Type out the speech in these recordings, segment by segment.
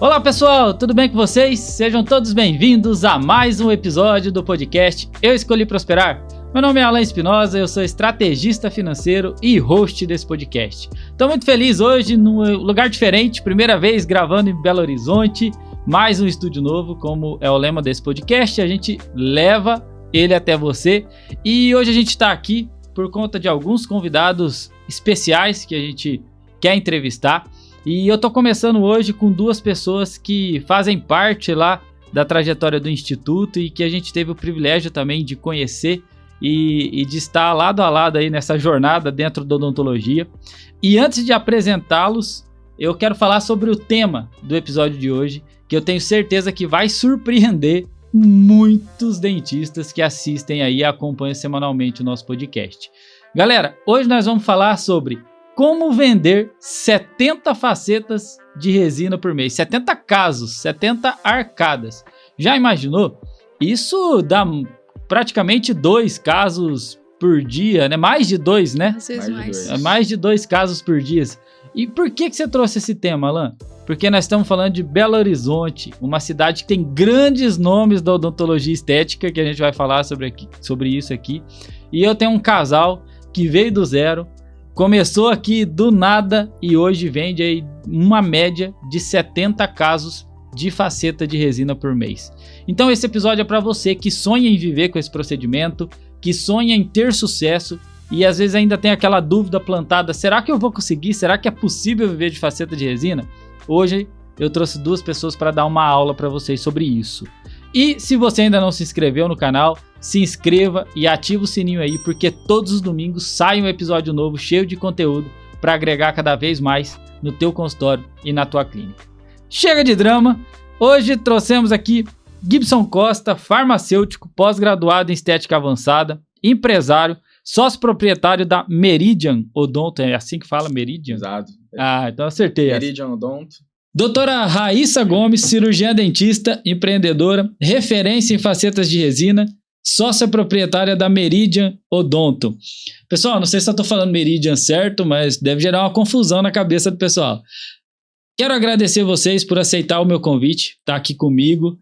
Olá pessoal, tudo bem com vocês? Sejam todos bem-vindos a mais um episódio do podcast Eu Escolhi Prosperar. Meu nome é Alan Espinosa, eu sou estrategista financeiro e host desse podcast. Estou muito feliz hoje num lugar diferente, primeira vez gravando em Belo Horizonte, mais um estúdio novo, como é o lema desse podcast, a gente leva ele até você. E hoje a gente está aqui por conta de alguns convidados especiais que a gente quer entrevistar. E eu tô começando hoje com duas pessoas que fazem parte lá da trajetória do Instituto e que a gente teve o privilégio também de conhecer e de estar lado a lado aí nessa jornada dentro da odontologia. E antes de apresentá-los, eu quero falar sobre o tema do episódio de hoje, que eu tenho certeza que vai surpreender muitos dentistas que assistem aí e acompanham semanalmente o nosso podcast. Galera, hoje nós vamos falar sobre como vender 70 facetas de resina por mês, 70 casos, 70 arcadas. Já imaginou? Isso dá praticamente 2 casos por dia, né? Mais de 2, né? Às vezes mais. Mais de 2 casos por dia. E por que você trouxe esse tema, Alan? Porque nós estamos falando de Belo Horizonte, uma cidade que tem grandes nomes da odontologia estética, que a gente vai falar sobre isso aqui. E eu tenho um casal que veio do zero, começou aqui do nada e hoje vende aí uma média de 70 casos de faceta de resina por mês. Então esse episódio é para você que sonha em viver com esse procedimento, que sonha em ter sucesso e às vezes ainda tem aquela dúvida plantada, será que eu vou conseguir? Será que é possível viver de faceta de resina? Hoje eu trouxe 2 pessoas para dar uma aula para vocês sobre isso. E se você ainda não se inscreveu no canal, se inscreva e ativa o sininho aí, porque todos os domingos sai um episódio novo cheio de conteúdo para agregar cada vez mais no teu consultório e na tua clínica. Chega de drama, hoje trouxemos aqui Gibson Costa, farmacêutico, pós-graduado em estética avançada, empresário, sócio proprietário da Meridian Odonto, é assim que fala, Meridian? Exato. Ah, então acertei. Meridian Odonto. Doutora Raíssa Gomes, cirurgiã dentista, empreendedora, referência em facetas de resina, sócia proprietária da Meridian Odonto. Pessoal, não sei se eu estou falando Meridian certo, mas deve gerar uma confusão na cabeça do pessoal. Quero agradecer vocês por aceitar o meu convite, estar aqui comigo.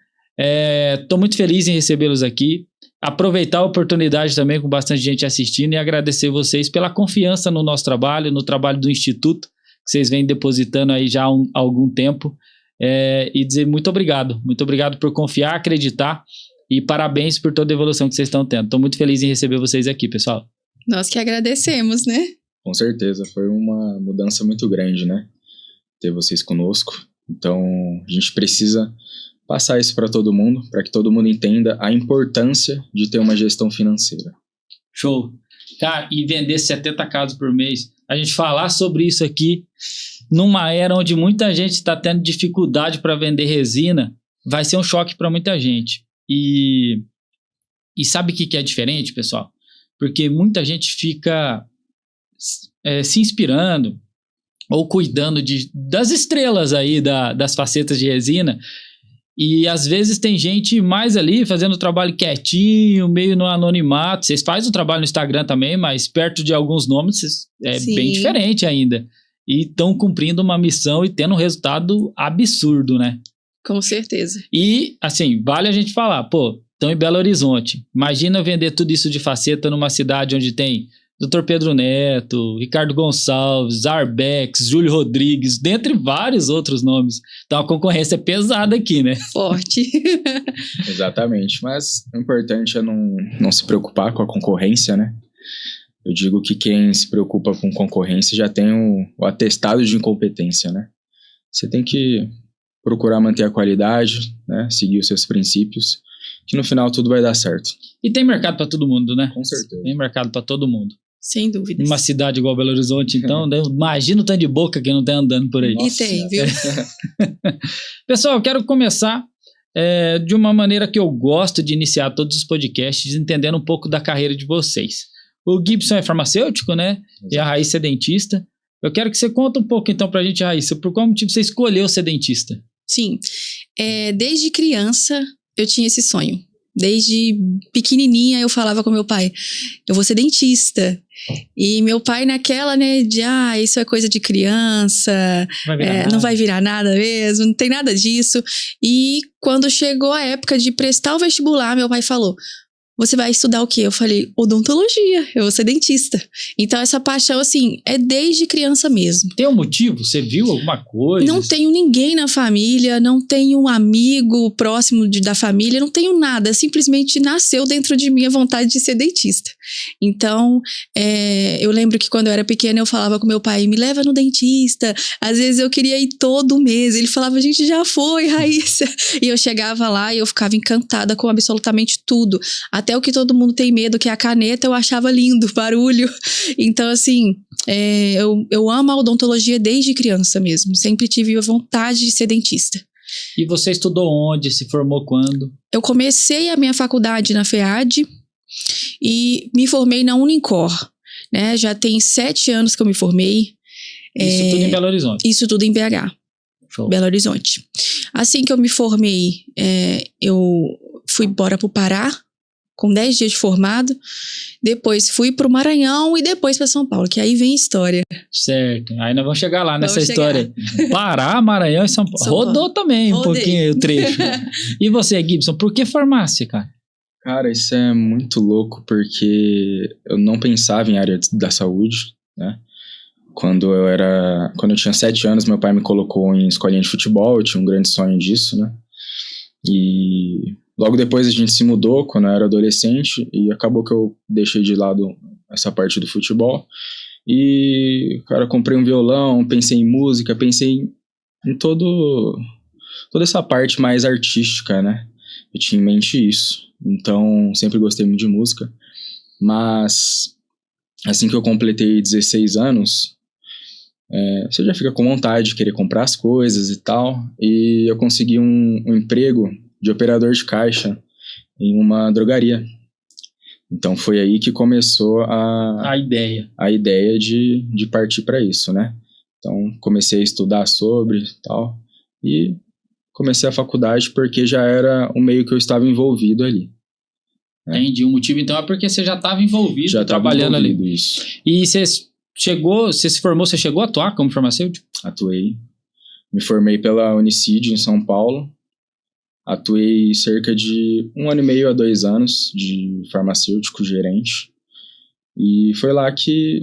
Estou muito feliz em recebê-los aqui. Aproveitar a oportunidade também com bastante gente assistindo e agradecer vocês pela confiança no nosso trabalho, no trabalho do Instituto, que vocês vêm depositando aí já há algum tempo, e dizer muito obrigado por confiar, acreditar e parabéns por toda a evolução que vocês estão tendo. Estou muito feliz em receber vocês aqui, pessoal. Nós que agradecemos, né? Com certeza, foi uma mudança muito grande, né? Ter vocês conosco. Então, a gente precisa passar isso para todo mundo, para que todo mundo entenda a importância de ter uma gestão financeira. Show! Cara, e vender 70 casos por mês, a gente falar sobre isso aqui, numa era onde muita gente está tendo dificuldade para vender resina, vai ser um choque para muita gente. E sabe o que é diferente, pessoal? Porque muita gente fica se inspirando ou cuidando das estrelas aí das facetas de resina. E às vezes tem gente mais ali fazendo o trabalho quietinho, meio no anonimato. Vocês fazem o trabalho no Instagram também, mas perto de alguns nomes é Sim. bem diferente ainda. E estão cumprindo uma missão e tendo um resultado absurdo, né? Com certeza. E, assim, vale a gente falar, estão em Belo Horizonte. Imagina vender tudo isso de faceta numa cidade onde tem Dr. Pedro Neto, Ricardo Gonçalves, Arbex, Júlio Rodrigues, dentre vários outros nomes. Então a concorrência é pesada aqui, né? Forte. Exatamente, mas o importante é não se preocupar com a concorrência, né? Eu digo que quem se preocupa com concorrência já tem o atestado de incompetência, né? Você tem que procurar manter a qualidade, né? Seguir os seus princípios, que no final tudo vai dar certo. E tem mercado para todo mundo, né? Com certeza. Tem mercado para todo mundo. Sem dúvidas. Numa cidade igual Belo Horizonte, então, imagina o tanto de boca que não tá andando por aí. Nossa, e tem, viu? Pessoal, eu quero começar de uma maneira que eu gosto de iniciar todos os podcasts, entendendo um pouco da carreira de vocês. O Gibson é farmacêutico, né? Exato. E a Raíssa é dentista. Eu quero que você conte um pouco, então, pra gente, Raíssa, por qual motivo você escolheu ser dentista? Sim. Desde criança, eu tinha esse sonho Desde pequenininha eu falava com meu pai, eu vou ser dentista. E meu pai naquela, né, de isso é coisa de criança, não vai virar nada mesmo, não tem nada disso. E quando chegou a época de prestar o vestibular, meu pai falou, você vai estudar o quê? Eu falei, odontologia, eu vou ser dentista. Então essa paixão, assim, é desde criança mesmo. Tem um motivo? Você viu alguma coisa? Não tenho ninguém na família, não tenho um amigo próximo da família, não tenho nada. Simplesmente nasceu dentro de mim a vontade de ser dentista. Então, eu lembro que quando eu era pequena eu falava com meu pai, me leva no dentista. Às vezes eu queria ir todo mês. Ele falava, a gente já foi, Raíssa. E eu chegava lá e eu ficava encantada com absolutamente tudo. Até o que todo mundo tem medo, que é a caneta, eu achava lindo, barulho. Então, assim, eu amo a odontologia desde criança mesmo. Sempre tive a vontade de ser dentista. E você estudou onde? Se formou quando? Eu comecei a minha faculdade na FEAD e me formei na Unicor, né? Já tem 7 anos que eu me formei. Isso tudo em Belo Horizonte? Isso tudo em BH, Show. Belo Horizonte. Assim que eu me formei, eu fui embora pro Pará, com 10 dias de formado, depois fui pro Maranhão e depois para São Paulo, que aí vem a história. Certo, aí nós vamos chegar lá nessa Vamos história. Pará, Maranhão e São Paulo. Rodou também um pouquinho o trecho. E você, Gibson, por que farmácia, cara? Cara, isso é muito louco, porque eu não pensava em área da saúde, né? Quando eu tinha 7 anos, meu pai me colocou em escolinha de futebol, eu tinha um grande sonho disso, né? E logo depois a gente se mudou, quando eu era adolescente, e acabou que eu deixei de lado essa parte do futebol. E, cara, comprei um violão, pensei em música, pensei em toda essa parte mais artística, né? Eu tinha em mente isso. Então, sempre gostei muito de música. Mas, assim que eu completei 16 anos, você já fica com vontade de querer comprar as coisas e tal. E eu consegui um emprego de operador de caixa em uma drogaria. Então foi aí que começou a ideia de partir para isso, né? Então comecei a estudar sobre tal e comecei a faculdade porque já era um meio que eu estava envolvido ali. Né? Entendi. O motivo então é porque você já estava envolvido, trabalhando ali. Isso. E você se formou, você chegou a atuar como farmacêutico? Atuei. Me formei pela Unicid em São Paulo. Atuei cerca de 1 ano e meio a 2 anos de farmacêutico gerente. E foi lá que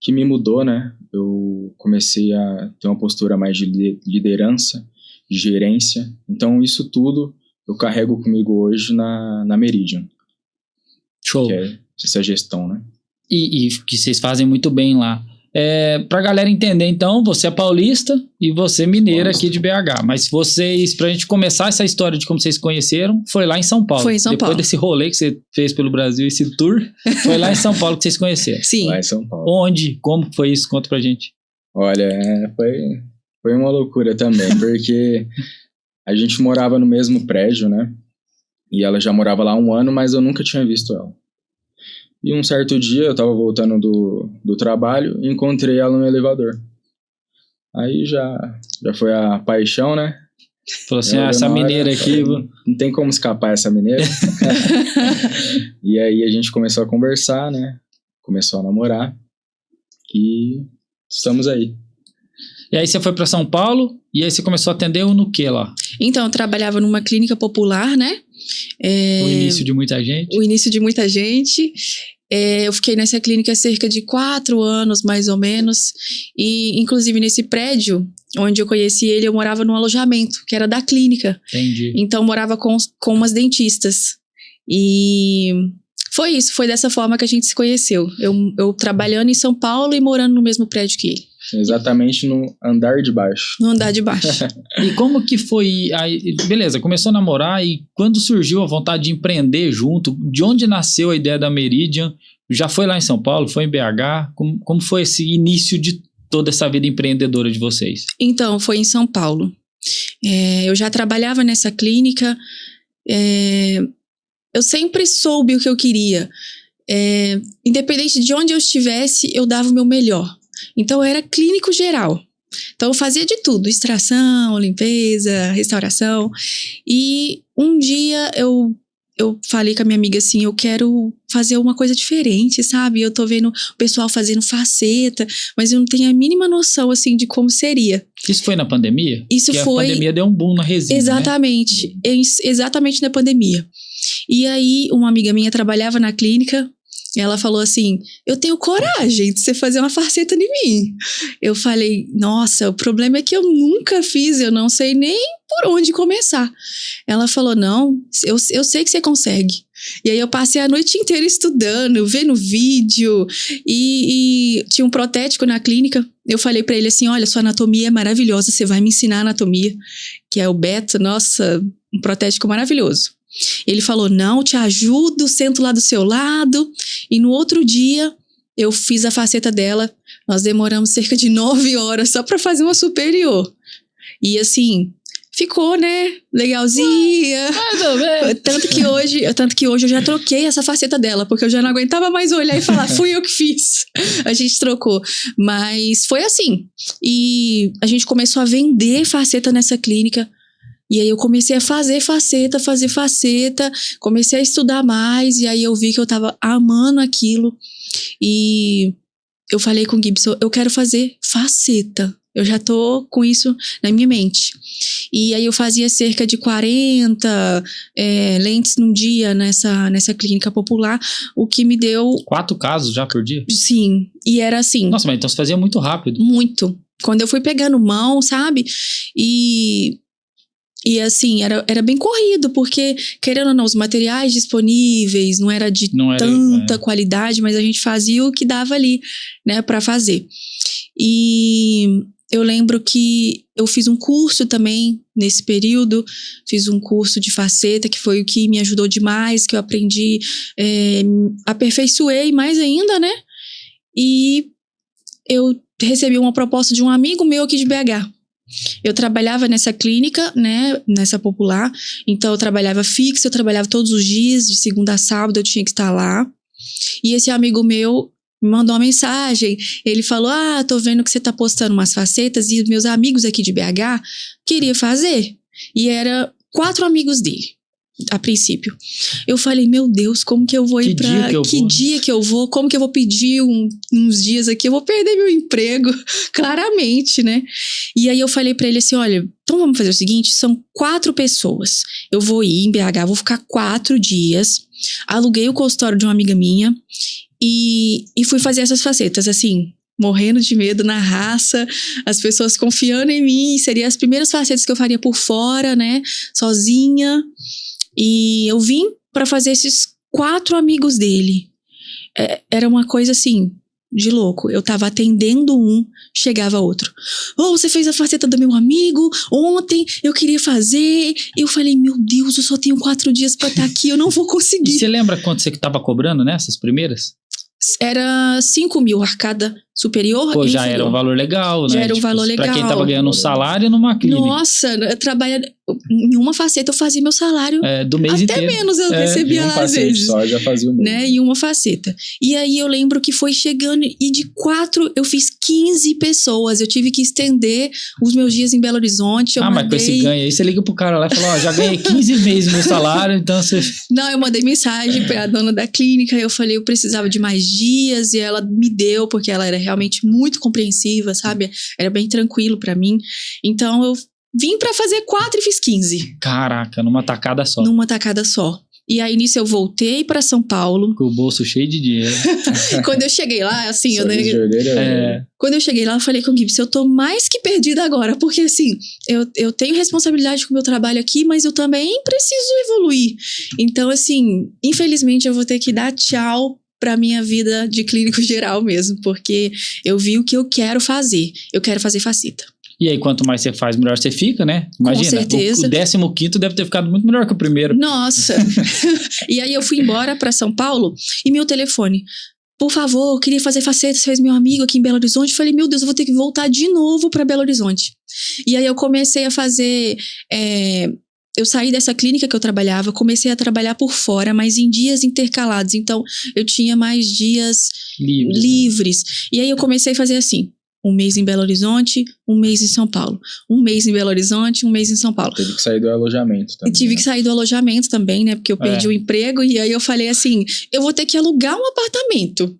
me mudou, né? Eu comecei a ter uma postura mais de liderança, de gerência. Então, isso tudo eu carrego comigo hoje na Meridian. Show. Que é essa gestão, né? E que vocês fazem muito bem lá. Pra galera entender, então, você é paulista e você mineira aqui de BH. Mas pra gente começar essa história de como vocês se conheceram, foi lá em São Paulo. Foi em São Paulo. Depois desse rolê que você fez pelo Brasil, esse tour, foi lá em São Paulo que vocês se conheceram. Sim. Lá em São Paulo. Onde? Como foi isso? Conta pra gente. Olha, foi uma loucura também, porque a gente morava no mesmo prédio, né? E ela já morava lá há 1 ano, mas eu nunca tinha visto ela. E um certo dia, eu tava voltando do trabalho e encontrei ela no elevador. Aí já foi a paixão, né? Falou assim, essa mineira aqui... Não tem como escapar essa mineira. E aí a gente começou a conversar, né? Começou a namorar. E estamos aí. E aí você foi pra São Paulo e aí você começou a atender no que lá? Então, eu trabalhava numa clínica popular, né? O início de muita gente. O início de muita gente. Eu fiquei nessa clínica cerca de 4 anos, mais ou menos. E, inclusive, nesse prédio onde eu conheci ele, eu morava num alojamento, que era da clínica. Entendi. Então, eu morava com umas dentistas. E foi isso, foi dessa forma que a gente se conheceu. Eu trabalhando em São Paulo e morando no mesmo prédio que ele. Exatamente no andar de baixo. No andar de baixo. E como que foi? Aí, beleza, começou a namorar e quando surgiu a vontade de empreender junto? De onde nasceu a ideia da Meridian? Já foi lá em São Paulo? Foi em BH? Como foi esse início de toda essa vida empreendedora de vocês? Então, foi em São Paulo. Eu já trabalhava nessa clínica. Eu sempre soube o que eu queria. Independente de onde eu estivesse, eu dava o meu melhor. Então, eu era clínico geral. Então, eu fazia de tudo. Extração, limpeza, restauração. E um dia, eu eu falei com a minha amiga assim, eu quero fazer uma coisa diferente, sabe? Eu tô vendo o pessoal fazendo faceta, mas eu não tenho a mínima noção, assim, de como seria. Isso foi na pandemia? Isso porque foi... a pandemia deu um boom na resina, exatamente, né? Exatamente na pandemia. E aí, uma amiga minha trabalhava na clínica, e ela falou assim, eu tenho coragem de você fazer uma faceta em mim. Eu falei, nossa, o problema é que eu nunca fiz, eu não sei nem por onde começar. Ela falou, não, eu sei que você consegue. E aí eu passei a noite inteira estudando, vendo vídeo, e tinha um protético na clínica. Eu falei pra ele assim, olha, sua anatomia é maravilhosa, você vai me ensinar anatomia, que é o beta, nossa, um protético maravilhoso. Ele falou, não, te ajudo, sento lá do seu lado. E no outro dia, eu fiz a faceta dela. Nós demoramos cerca de 9 horas só pra fazer uma superior. E assim, ficou, né? Legalzinha. Tanto que hoje eu já troquei essa faceta dela, porque eu já não aguentava mais olhar e falar, fui eu que fiz. A gente trocou. Mas foi assim. E a gente começou a vender faceta nessa clínica. E aí eu comecei a fazer faceta, comecei a estudar mais, e aí eu vi que eu tava amando aquilo, e eu falei com o Gibson, eu quero fazer faceta, eu já tô com isso na minha mente. E aí eu fazia cerca de 40 lentes num dia nessa clínica popular, o que me deu... 4 casos já por dia? Sim, e era assim... Nossa, mas então você fazia muito rápido. Muito. Quando eu fui pegando mão, sabe? E assim, era bem corrido, porque, querendo ou não, os materiais disponíveis não era de tanta qualidade, mas a gente fazia o que dava ali, né, pra fazer. E eu lembro que eu fiz um curso também nesse período, fiz um curso de faceta, que foi o que me ajudou demais, que eu aprendi, aperfeiçoei mais ainda, né? E eu recebi uma proposta de um amigo meu aqui de BH. Eu trabalhava nessa clínica, né, nessa popular, então eu trabalhava fixo, eu trabalhava todos os dias, de segunda a sábado eu tinha que estar lá, e esse amigo meu me mandou uma mensagem, ele falou, tô vendo que você tá postando umas facetas, e os meus amigos aqui de BH queriam fazer, e era 4 amigos dele, a princípio. Eu falei, meu Deus, como que eu vou ir pra... Que dia que eu vou? Como que eu vou pedir uns dias aqui? Eu vou perder meu emprego, claramente, né? E aí eu falei pra ele assim, olha, então vamos fazer o seguinte, são 4 pessoas. Eu vou ir em BH, vou ficar 4 dias. Aluguei o consultório de uma amiga minha e fui fazer essas facetas, assim... morrendo de medo na raça, as pessoas confiando em mim, seriam as primeiras facetas que eu faria por fora, né, sozinha, e eu vim pra fazer esses 4 amigos dele. Era uma coisa assim, de louco, eu tava atendendo um, chegava outro, você fez a faceta do meu amigo, ontem eu queria fazer, eu falei, meu Deus, eu só tenho 4 dias pra estar aqui, eu não vou conseguir. E você lembra quanto você tava cobrando nessas primeiras? Era 5 mil arcada superior. Pô, já era um valor legal, né? Já era um valor legal. Pra quem tava ganhando um salário numa clínica. Nossa, eu trabalhava em uma faceta, eu fazia meu salário do mês até inteiro. Menos eu recebia lá às vezes. Só já fazia o mês. Né? Em uma faceta. E aí eu lembro que foi chegando, e de 4 eu fiz 15 pessoas. Eu tive que estender os meus dias em Belo Horizonte. Mas com esse ganho aí, você liga pro cara lá e fala, já ganhei 15 meses meu salário, então você... Não, eu mandei mensagem pra dona da clínica, eu falei, eu precisava de mais dias, e ela me deu, porque ela era realmente muito compreensiva, sabe? Era bem tranquilo pra mim. Então eu vim pra fazer 4 e fiz 15. Caraca, numa tacada só. Numa tacada só. E aí, nisso, eu voltei pra São Paulo. Com o bolso cheio de dinheiro. Quando eu cheguei lá, assim... Quando eu cheguei lá, eu falei com o Gibson, eu tô mais que perdida agora. Porque, assim, eu tenho responsabilidade com o meu trabalho aqui, mas eu também preciso evoluir. Então, assim, infelizmente, eu vou ter que dar tchau pra minha vida de clínico geral mesmo. Porque eu vi o que eu quero fazer. Eu quero fazer faceta. E aí, quanto mais você faz, melhor você fica, né? Imagina, com certeza. O 15º deve ter ficado muito melhor que o primeiro. Nossa! E aí eu fui embora pra São Paulo e meu telefone, por favor, eu queria fazer faceta, você fez meu amigo aqui em Belo Horizonte. Falei, meu Deus, eu vou ter que voltar de novo pra Belo Horizonte. E aí eu comecei a fazer... eu saí dessa clínica que eu trabalhava, comecei a trabalhar por fora, mas em dias intercalados. Então, eu tinha mais dias livres. E aí eu comecei a fazer assim... Um mês em Belo Horizonte, um mês em São Paulo. Um mês em Belo Horizonte, um mês em São Paulo. Teve que sair do alojamento também. E tive que sair do alojamento também, né? Porque eu perdi o emprego. E aí eu falei assim, eu vou ter que alugar um apartamento.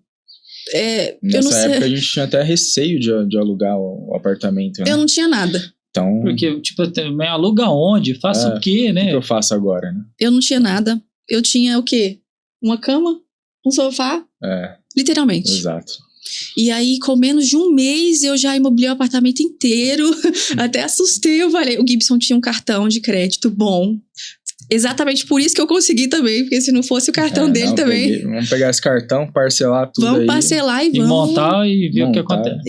Nessa época a gente tinha até receio de alugar o apartamento, né? Eu não tinha nada. Então, Porque, tipo, aluga onde? Faça o quê, né? O que eu faço agora, né? Eu não tinha nada. Eu tinha o quê? Uma cama, um sofá. Literalmente. Exato. E aí, com menos de um mês, eu já imobiliei o apartamento inteiro. Até assustei, eu falei. O Gibson tinha um cartão de crédito bom. Exatamente por isso que eu consegui também, porque se não fosse o cartão dele também... Vamos pegar esse cartão, parcelar tudo Vamos parcelar e vamos... E montar e ver o que acontece.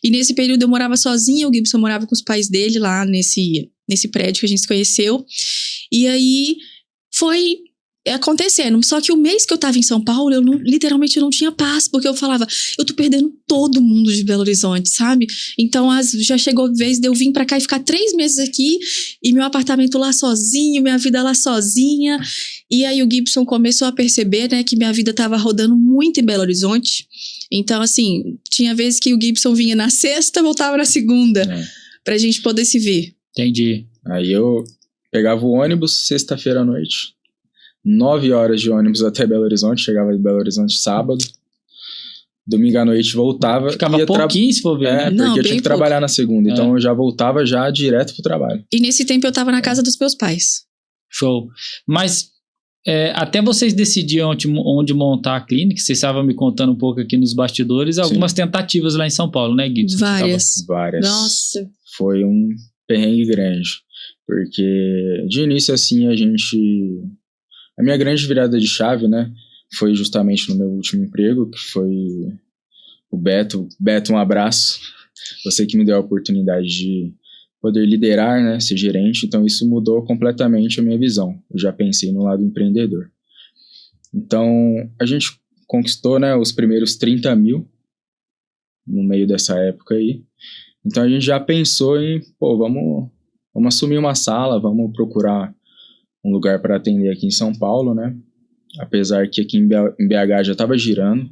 E nesse período eu morava sozinha, o Gibson morava com os pais dele lá nesse prédio que a gente se conheceu. E aí foi acontecendo. Só que o mês que eu tava em São Paulo, literalmente eu não tinha paz, porque eu falava, eu tô perdendo todo mundo de Belo Horizonte, sabe? Então já chegou a vez de eu vir pra cá e ficar 3 meses aqui, e meu apartamento lá sozinho, minha vida lá sozinha. E aí o Gibson começou a perceber, né, que minha vida tava rodando muito em Belo Horizonte. Então, assim, tinha vezes que o Gibson vinha na sexta, voltava na segunda, pra gente poder se ver. Entendi. Aí eu pegava o ônibus sexta-feira à noite, 9 horas de ônibus até Belo Horizonte, chegava em Belo Horizonte sábado, domingo à noite voltava. Ficava pouquinho, se for ver. Porque eu tinha que trabalhar na segunda, então eu já voltava já direto pro trabalho. E nesse tempo eu tava na casa dos meus pais. Show. Mas até vocês decidiam onde montar a clínica, vocês estavam me contando um pouco aqui nos bastidores, algumas tentativas lá em São Paulo, né, Gibson? Várias. Nossa. Foi um perrengue grande, porque de início assim a minha grande virada de chave, né, foi justamente no meu último emprego, que foi o Beto. Beto, um abraço. Você que me deu a oportunidade de poder liderar, né, ser gerente. Então isso mudou completamente a minha visão. Eu já pensei no lado empreendedor. Então a gente conquistou, né, os primeiros 30 mil no meio dessa época aí. Então a gente já pensou em, vamos assumir uma sala, vamos procurar um lugar para atender aqui em São Paulo, né? Apesar que aqui em BH já estava girando,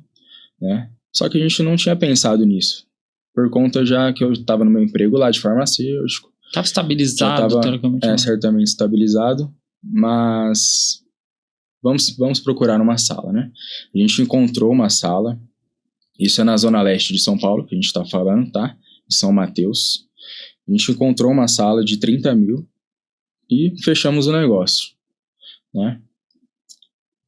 né? Só que a gente não tinha pensado nisso, por conta já que eu estava no meu emprego lá de farmacêutico. Estava estabilizado, certamente estabilizado, mas vamos procurar uma sala, né? A gente encontrou uma sala, isso é na zona leste de São Paulo, que a gente está falando, tá? Em São Mateus. A gente encontrou uma sala de 30 mil, e fechamos o negócio, né?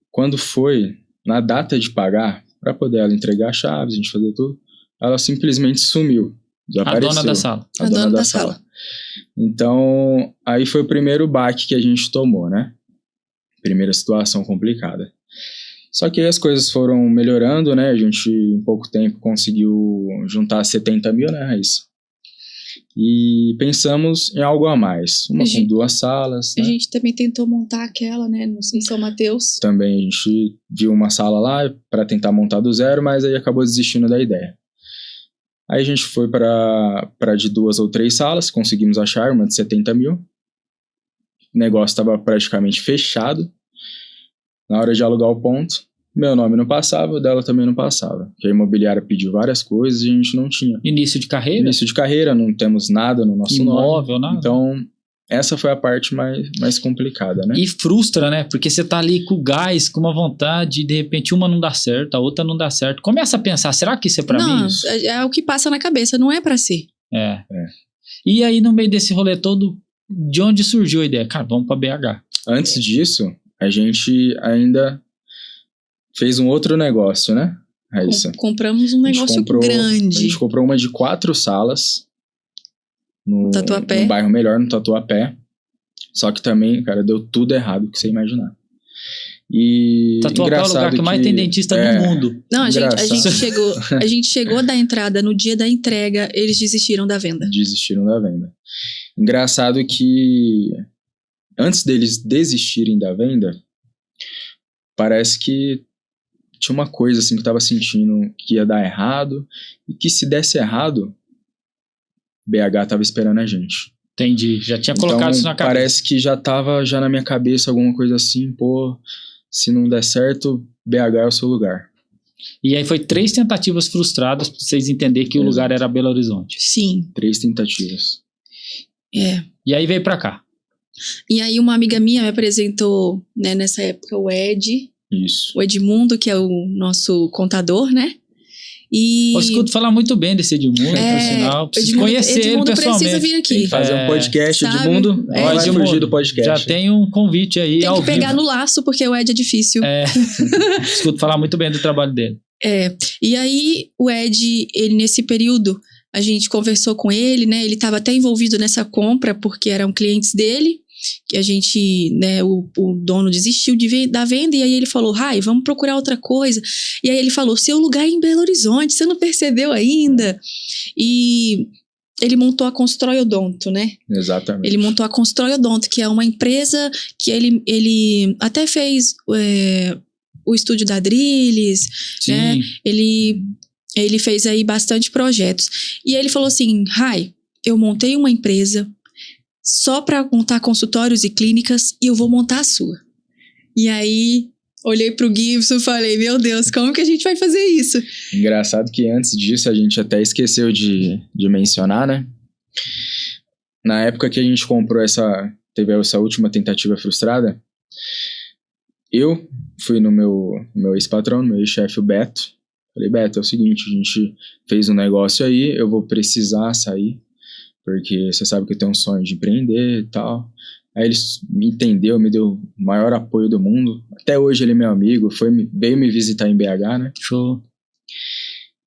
Quando foi na data de pagar, para poder ela entregar as chaves, a gente fazer tudo, ela simplesmente sumiu, desapareceu. A dona da sala. A dona da sala. Então, aí foi o primeiro baque que a gente tomou, né? Primeira situação complicada. Só que aí as coisas foram melhorando, né? A gente, em pouco tempo, conseguiu juntar 70 mil, né, Raíssa? E pensamos em algo a mais. Com 2 salas. A gente também tentou montar aquela, né, em São Mateus. Também a gente viu uma sala lá para tentar montar do zero, mas aí acabou desistindo da ideia. Aí a gente foi para de 2 ou 3 salas, conseguimos achar uma de 70 mil. O negócio estava praticamente fechado. Na hora de alugar o ponto, meu nome não passava, o dela também não passava. Porque a imobiliária pediu várias coisas e a gente não tinha. Início de carreira? Início de carreira, não temos nada no nosso imóvel, nome. Nada. Então, essa foi a parte mais complicada, né? E frustra, né? Porque você tá ali com o gás, com uma vontade, e de repente uma não dá certo, a outra não dá certo. Começa a pensar, será que isso é pra mim? Não, é o que passa na cabeça, não é pra ser. E aí, no meio desse rolê todo, de onde surgiu a ideia? Cara, vamos pra BH. Antes disso, a gente ainda fez um outro negócio, né, Raíssa? Compramos um negócio grande. A gente comprou uma de 4 salas no Tatuapé. No bairro melhor, no Tatuapé. Só que também, cara, deu tudo errado que você imaginar. E Tatuapé é o lugar que mais tem dentista no mundo. Não, a gente chegou da entrada, no dia da entrega, eles desistiram da venda. Engraçado que antes deles desistirem da venda, parece que tinha uma coisa assim que eu tava sentindo que ia dar errado, e que se desse errado, BH tava esperando a gente. Entendi, já tinha colocado isso na cabeça. Parece que já tava na minha cabeça alguma coisa assim, se não der certo, BH é o seu lugar. E aí foi 3 tentativas frustradas pra vocês entenderem que o lugar era Belo Horizonte. Sim. 3 tentativas. E aí veio pra cá. E aí uma amiga minha me apresentou, né, nessa época, o Isso. Edmundo, que é o nosso contador, né? E Eu escuto falar muito bem desse Edmundo, por sinal. Preciso conhecer ele pessoalmente. Precisa vir aqui. Tem que fazer um podcast, sabe? Edmundo. Não vai fugir do podcast. Já tem um convite aí Tem ao que pegar vivo. no laço, porque o Ed é difícil. Escuto falar muito bem do trabalho dele. E aí o Ed, ele nesse período, a gente conversou com ele, né? Ele estava até envolvido nessa compra, porque eram clientes dele, que a gente, né, o dono desistiu da venda, e aí ele falou, vamos procurar outra coisa. E aí ele falou, seu lugar é em Belo Horizonte, você não percebeu ainda? E ele montou a Constrói Odonto, né? Exatamente. Ele montou a Constrói Odonto, que é uma empresa que ele até fez o estúdio da Drilles, né? Ele fez aí bastante projetos. E ele falou assim, eu montei uma empresa só para montar consultórios e clínicas e eu vou montar a sua. E aí, olhei pro Gibson e falei, meu Deus, como que a gente vai fazer isso? Engraçado que antes disso a gente até esqueceu de mencionar, né? Na época que a gente teve essa última tentativa frustrada, eu fui no meu ex-patrão, no meu ex-chefe, o Beto. Falei, Beto, é o seguinte, a gente fez um negócio aí, eu vou precisar sair, porque você sabe que eu tenho um sonho de empreender e tal. Aí ele me entendeu, me deu o maior apoio do mundo. Até hoje ele é meu amigo, veio me visitar em BH, né? Show.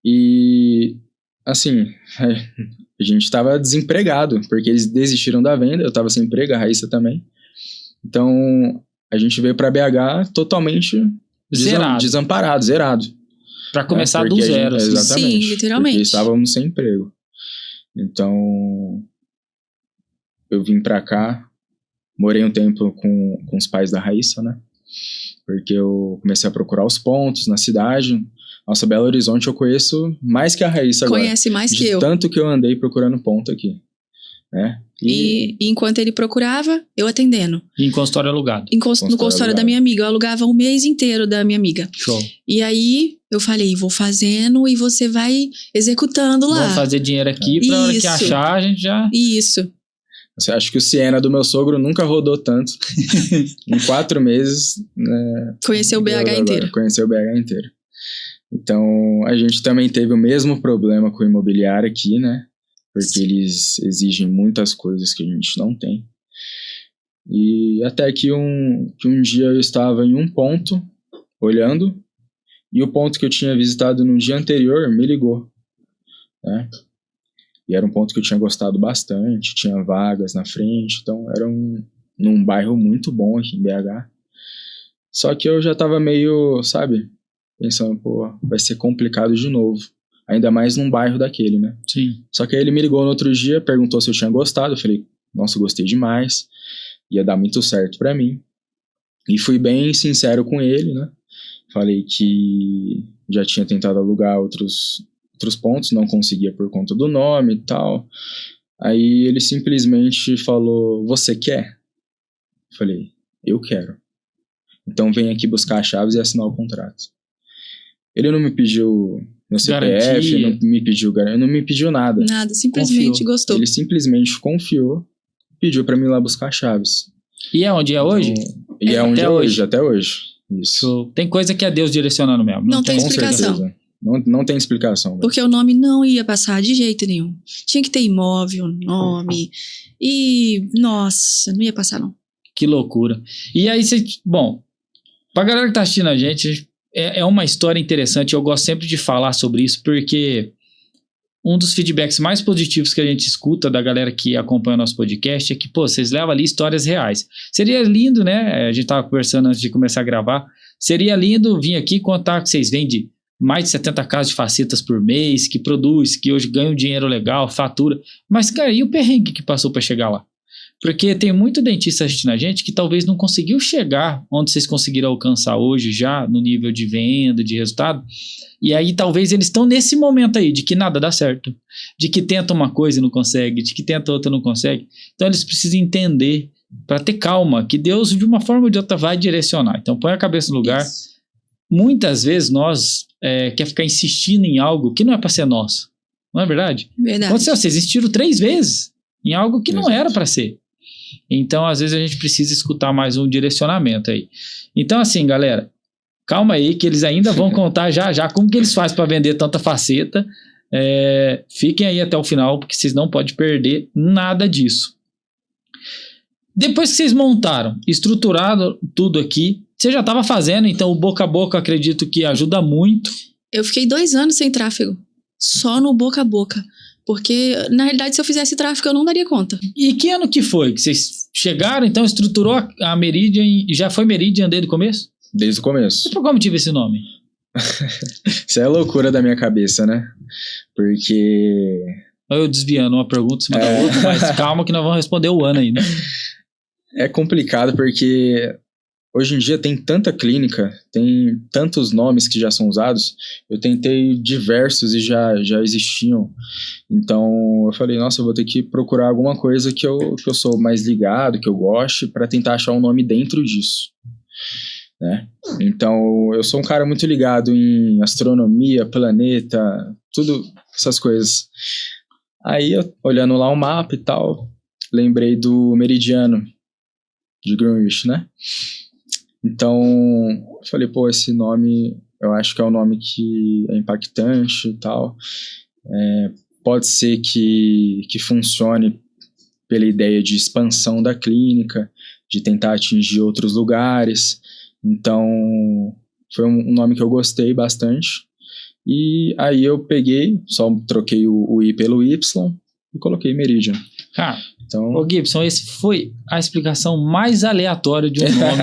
E, assim, a gente tava desempregado, porque eles desistiram da venda, eu tava sem emprego, a Raíssa também. Então, a gente veio pra BH totalmente desamparado, zerado. Pra começar do zero. Exatamente. Sim, literalmente. Porque estávamos sem emprego. Então, eu vim pra cá, morei um tempo com os pais da Raíssa, né? Porque eu comecei a procurar os pontos na cidade. Nossa, Belo Horizonte eu conheço mais que a Raíssa agora. Conhece mais que eu. Tanto que eu andei procurando ponto aqui, né? E enquanto ele procurava, eu atendendo. E em consultório alugado. No consultório da minha amiga. Eu alugava um mês inteiro da minha amiga. Show. E aí, eu falei, vou fazendo e você vai executando lá. Vamos fazer dinheiro aqui pra hora que achar, a gente já... Isso. Você acha que o Siena do meu sogro nunca rodou tanto. Em 4 meses, né? Conheceu o BH inteiro. Conheceu o BH inteiro. Então, a gente também teve o mesmo problema com o imobiliário aqui, né? Porque eles exigem muitas coisas que a gente não tem. E até que um dia eu estava em um ponto, olhando, e o ponto que eu tinha visitado no dia anterior me ligou, né? E era um ponto que eu tinha gostado bastante, tinha vagas na frente, então era num bairro muito bom aqui em BH. Só que eu já tava meio, sabe, pensando, vai ser complicado de novo. Ainda mais num bairro daquele, né? Sim. Só que aí ele me ligou no outro dia, perguntou se eu tinha gostado. Eu falei, nossa, gostei demais. Ia dar muito certo pra mim. E fui bem sincero com ele, né? Falei que já tinha tentado alugar outros pontos, não conseguia por conta do nome e tal. Aí ele simplesmente falou, você quer? Eu falei, eu quero. Então vem aqui buscar as chaves e assinar o contrato. Ele não me pediu meu CPF, não me pediu nada. Nada, simplesmente gostou. Ele simplesmente confiou, pediu pra mim ir lá buscar as chaves. E é onde é hoje? E é onde é hoje, até hoje. Isso. Tem coisa que é Deus direcionando mesmo. Não tem explicação. Não tem explicação. Velho. Porque o nome não ia passar de jeito nenhum. Tinha que ter imóvel, nome. E, nossa, não ia passar não. Que loucura. E aí, bom, pra galera que tá assistindo a gente, é uma história interessante. Eu gosto sempre de falar sobre isso, porque um dos feedbacks mais positivos que a gente escuta da galera que acompanha o nosso podcast é que, vocês levam ali histórias reais. Seria lindo, né? A gente tava conversando antes de começar a gravar. Seria lindo vir aqui contar que vocês vendem mais de 70 casos de facetas por mês, que produz, que hoje ganha um dinheiro legal, fatura. Mas, cara, e o perrengue que passou para chegar lá? Porque tem muito dentista assistindo a gente que talvez não conseguiu chegar onde vocês conseguiram alcançar hoje já, no nível de venda, de resultado. E aí talvez eles estão nesse momento aí, de que nada dá certo, de que tenta uma coisa e não consegue, de que tenta outra e não consegue. Então eles precisam entender, para ter calma, que Deus de uma forma ou de outra vai direcionar. Então põe a cabeça no lugar. Isso. muitas vezes nós quer ficar insistindo em algo que não é para ser nosso. Não é verdade? Verdade. Aconteceu, vocês insistiram 3 vezes em algo que não era para ser. Então, às vezes, a gente precisa escutar mais um direcionamento aí. Então, assim, galera, calma aí que eles ainda vão contar já como que eles fazem para vender tanta faceta. Fiquem aí até o final, porque vocês não podem perder nada disso. Depois que vocês montaram, estruturaram tudo aqui, você já estava fazendo, então o boca a boca acredito que ajuda muito. Eu fiquei 2 anos sem tráfego, só no boca a boca. Porque, na realidade, se eu fizesse tráfego, eu não daria conta. E que ano que foi que vocês chegaram, então estruturou a Meridian e já foi Meridian desde o começo? Desde o começo. E por qual motivo esse nome? Isso é loucura da minha cabeça, né? Porque... Eu desviando uma pergunta em cima da outra, mas calma que nós vamos responder o ano ainda. É complicado porque hoje em dia tem tanta clínica, tem tantos nomes que já são usados. Eu tentei diversos e já existiam. Então eu falei, nossa, eu vou ter que procurar alguma coisa que eu sou mais ligado, que eu goste, para tentar achar um nome dentro disso, né? Então eu sou um cara muito ligado em astronomia, planeta, tudo essas coisas. Aí eu, olhando lá o mapa e tal, lembrei do meridiano de Greenwich, né? Então eu falei, pô, esse nome eu acho que é um nome que é impactante e tal. Pode ser que funcione pela ideia de expansão da clínica, de tentar atingir outros lugares. Então foi um nome que eu gostei bastante. E aí eu peguei, só troquei o I pelo Y e coloquei Meridian. Cara, então... ô Gibson, esse foi a explicação mais aleatória de um nome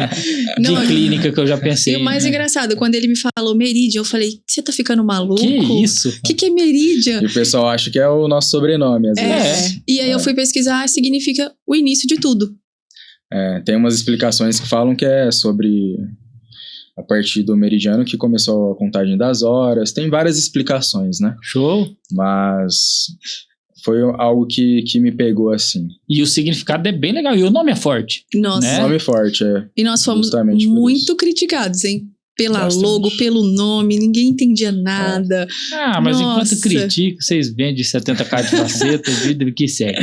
de clínica que eu já pensei. E o mais engraçado, quando ele me falou Meridian, eu falei, você tá ficando maluco? Que isso? O que é Meridian? E o pessoal acha que é o nosso sobrenome, às vezes. E aí eu fui pesquisar, significa o início de tudo. Tem umas explicações que falam que é sobre... a partir do meridiano que começou a contagem das horas. Tem várias explicações, né? Show! Mas foi algo que me pegou assim. E o significado é bem legal. E o nome é forte. Nossa. Né? Nome forte, E nós fomos muito criticados, hein? Pela Bastante. Logo, pelo nome, ninguém entendia nada. Mas Nossa. enquanto critica, vocês vendem 70k de faceta, vida que segue.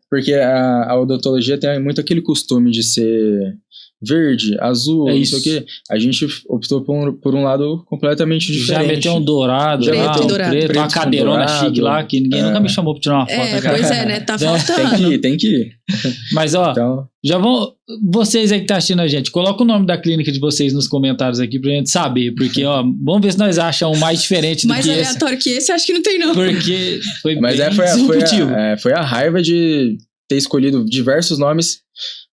Porque a odontologia tem muito aquele costume de ser verde, azul, não sei o quê. A gente optou por um lado completamente diferente. Já meteu um dourado, preto, uma cadeirona chique lá, que ninguém nunca me chamou pra tirar uma foto. Pois né? Tá faltando. Tem que ir. Mas ó, então... já vão... Vocês aí que tá assistindo a gente, coloca o nome da clínica de vocês nos comentários aqui pra gente saber, porque ó, vamos ver se nós achamos um mais diferente do que esse. Mais aleatório que esse, acho que não tem não. Porque foi Mas bem disruptivo. Foi a raiva de ter escolhido diversos nomes.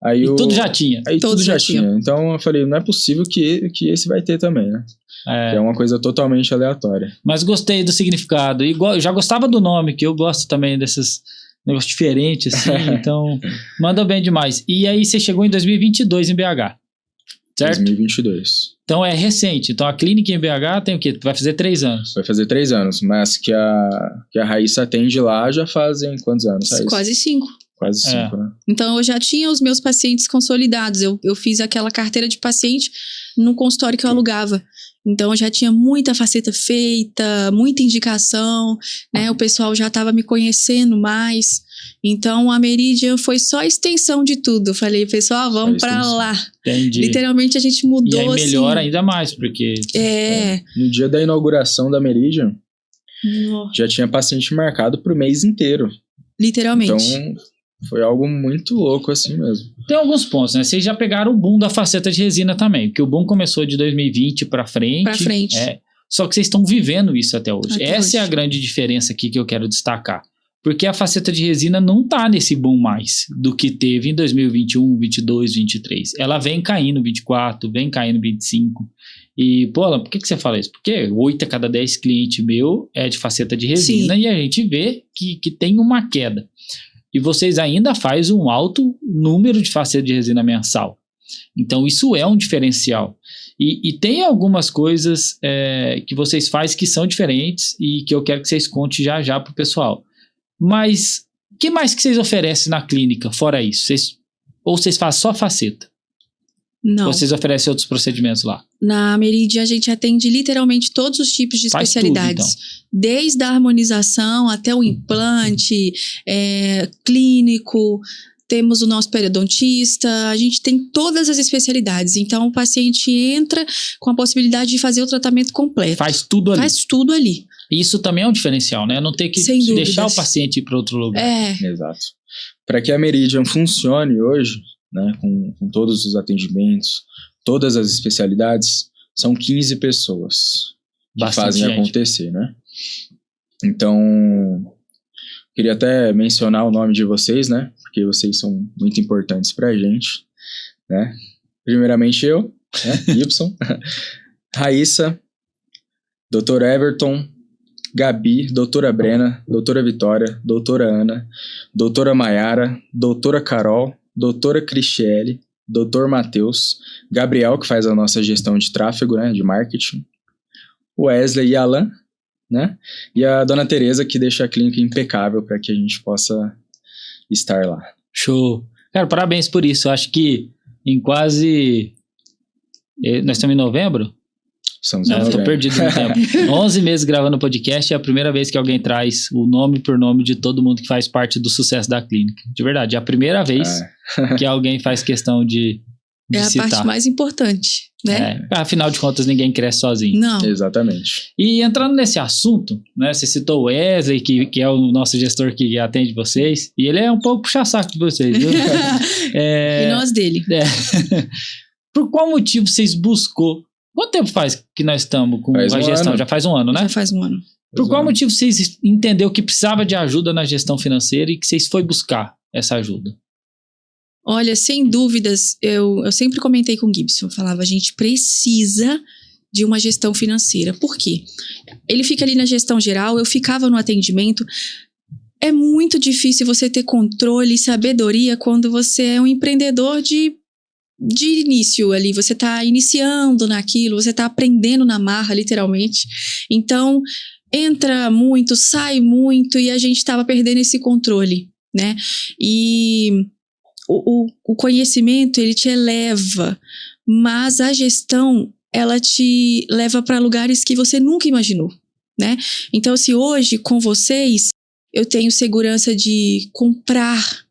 Aí tudo já tinha. Aí tudo já tinha. Então eu falei, não é possível que esse vai ter também, né? É uma coisa totalmente aleatória. Mas gostei do significado. Eu já gostava do nome, que eu gosto também desses negócios diferentes, assim. Então, manda bem demais. E aí você chegou em 2022 em BH, certo? 2022. Então é recente. Então a clínica em BH tem o quê? Vai fazer 3 anos. Vai fazer 3 anos, mas que a Raíssa atende lá já fazem quantos anos? Quase 5. Quase 5, né? Então, eu já tinha os meus pacientes consolidados. Eu fiz aquela carteira de paciente no consultório que eu alugava. Então, eu já tinha muita faceta feita, muita indicação, né? O pessoal já estava me conhecendo mais. Então, a Meridian foi só a extensão de tudo. Eu falei, pessoal, vamos para lá. Entendi. Literalmente, a gente mudou, e aí melhora ainda mais, porque... No dia da inauguração da Meridian, já tinha paciente marcado pro mês inteiro. Literalmente. Então... foi algo muito louco assim mesmo. Tem alguns pontos, né? Vocês já pegaram o boom da faceta de resina também, porque o boom começou de 2020 pra frente. Só que vocês estão vivendo isso até hoje. Essa é a grande diferença aqui que eu quero destacar. Porque a faceta de resina não tá nesse boom mais do que teve em 2021, 22, 23. Ela vem caindo 24, vem caindo 25. E, pô, por que você fala isso? Porque 8 a cada 10 clientes meu é de faceta de resina. Sim. E a gente vê que tem uma queda. E vocês ainda fazem um alto número de faceta de resina mensal. Então, isso é um diferencial. E tem algumas coisas que vocês fazem que são diferentes e que eu quero que vocês contem já para o pessoal. Mas, o que mais que vocês oferecem na clínica, fora isso? Ou vocês fazem só faceta? Não. Ou vocês oferecem outros procedimentos lá? Na Meridian a gente atende literalmente todos os tipos de Faz especialidades. tudo, Desde a harmonização até o implante, clínico, temos o nosso periodontista, a gente tem todas as especialidades. Então o paciente entra com a possibilidade de fazer o tratamento completo. Faz tudo ali. Faz tudo ali. Isso também é um diferencial, né? Não ter que Sem dúvidas. deixar o paciente ir para outro lugar. Exato. Para que a Meridian funcione hoje, né, com todos os atendimentos, todas as especialidades, são 15 pessoas que Bastante fazem gente. acontecer, né? Então, queria até mencionar o nome de vocês, né? Porque vocês são muito importantes pra gente, né? Primeiramente eu, né? Gibson, Raíssa, Dr. Everton, Gabi, doutora Brena, doutora Vitória, doutora Ana, doutora Maiara, doutora Carol, doutora Cristiele, doutor Matheus, Gabriel, que faz a nossa gestão de tráfego, né, de marketing, Wesley e Alan, né, e a dona Tereza, que deixa a clínica impecável para que a gente possa estar lá. Show. Cara, parabéns por isso. Eu acho que em quase... Nós estamos em novembro? Estamos Eu tô perdido no tempo. 11 meses gravando podcast, é a primeira vez que alguém traz o nome por nome de todo mundo que faz parte do sucesso da clínica. De verdade, é a primeira vez que alguém faz questão de citar. A parte mais importante, né? Afinal de contas, ninguém cresce sozinho. Não. Exatamente. E entrando nesse assunto, né, você citou o Wesley, que é o nosso gestor que atende vocês, e ele é um pouco puxa-saco de vocês, viu? E nós dele. Por qual motivo vocês buscou? Quanto tempo faz que nós estamos com a gestão? Já faz um ano, né? Já faz um ano. Por qual motivo vocês entenderam que precisava de ajuda na gestão financeira e que vocês foi buscar essa ajuda? Olha, sem dúvidas, eu sempre comentei com o Gibson, falava, a gente precisa de uma gestão financeira. Por quê? Ele fica ali na gestão geral, eu ficava no atendimento. É muito difícil você ter controle e sabedoria quando você é um empreendedor de início ali, você tá iniciando naquilo, você tá aprendendo na marra, literalmente. Então, entra muito, sai muito e a gente tava perdendo esse controle, né? E o conhecimento, ele te eleva, mas a gestão, ela te leva para lugares que você nunca imaginou, né? Então, se hoje, com vocês, eu tenho segurança de comprar,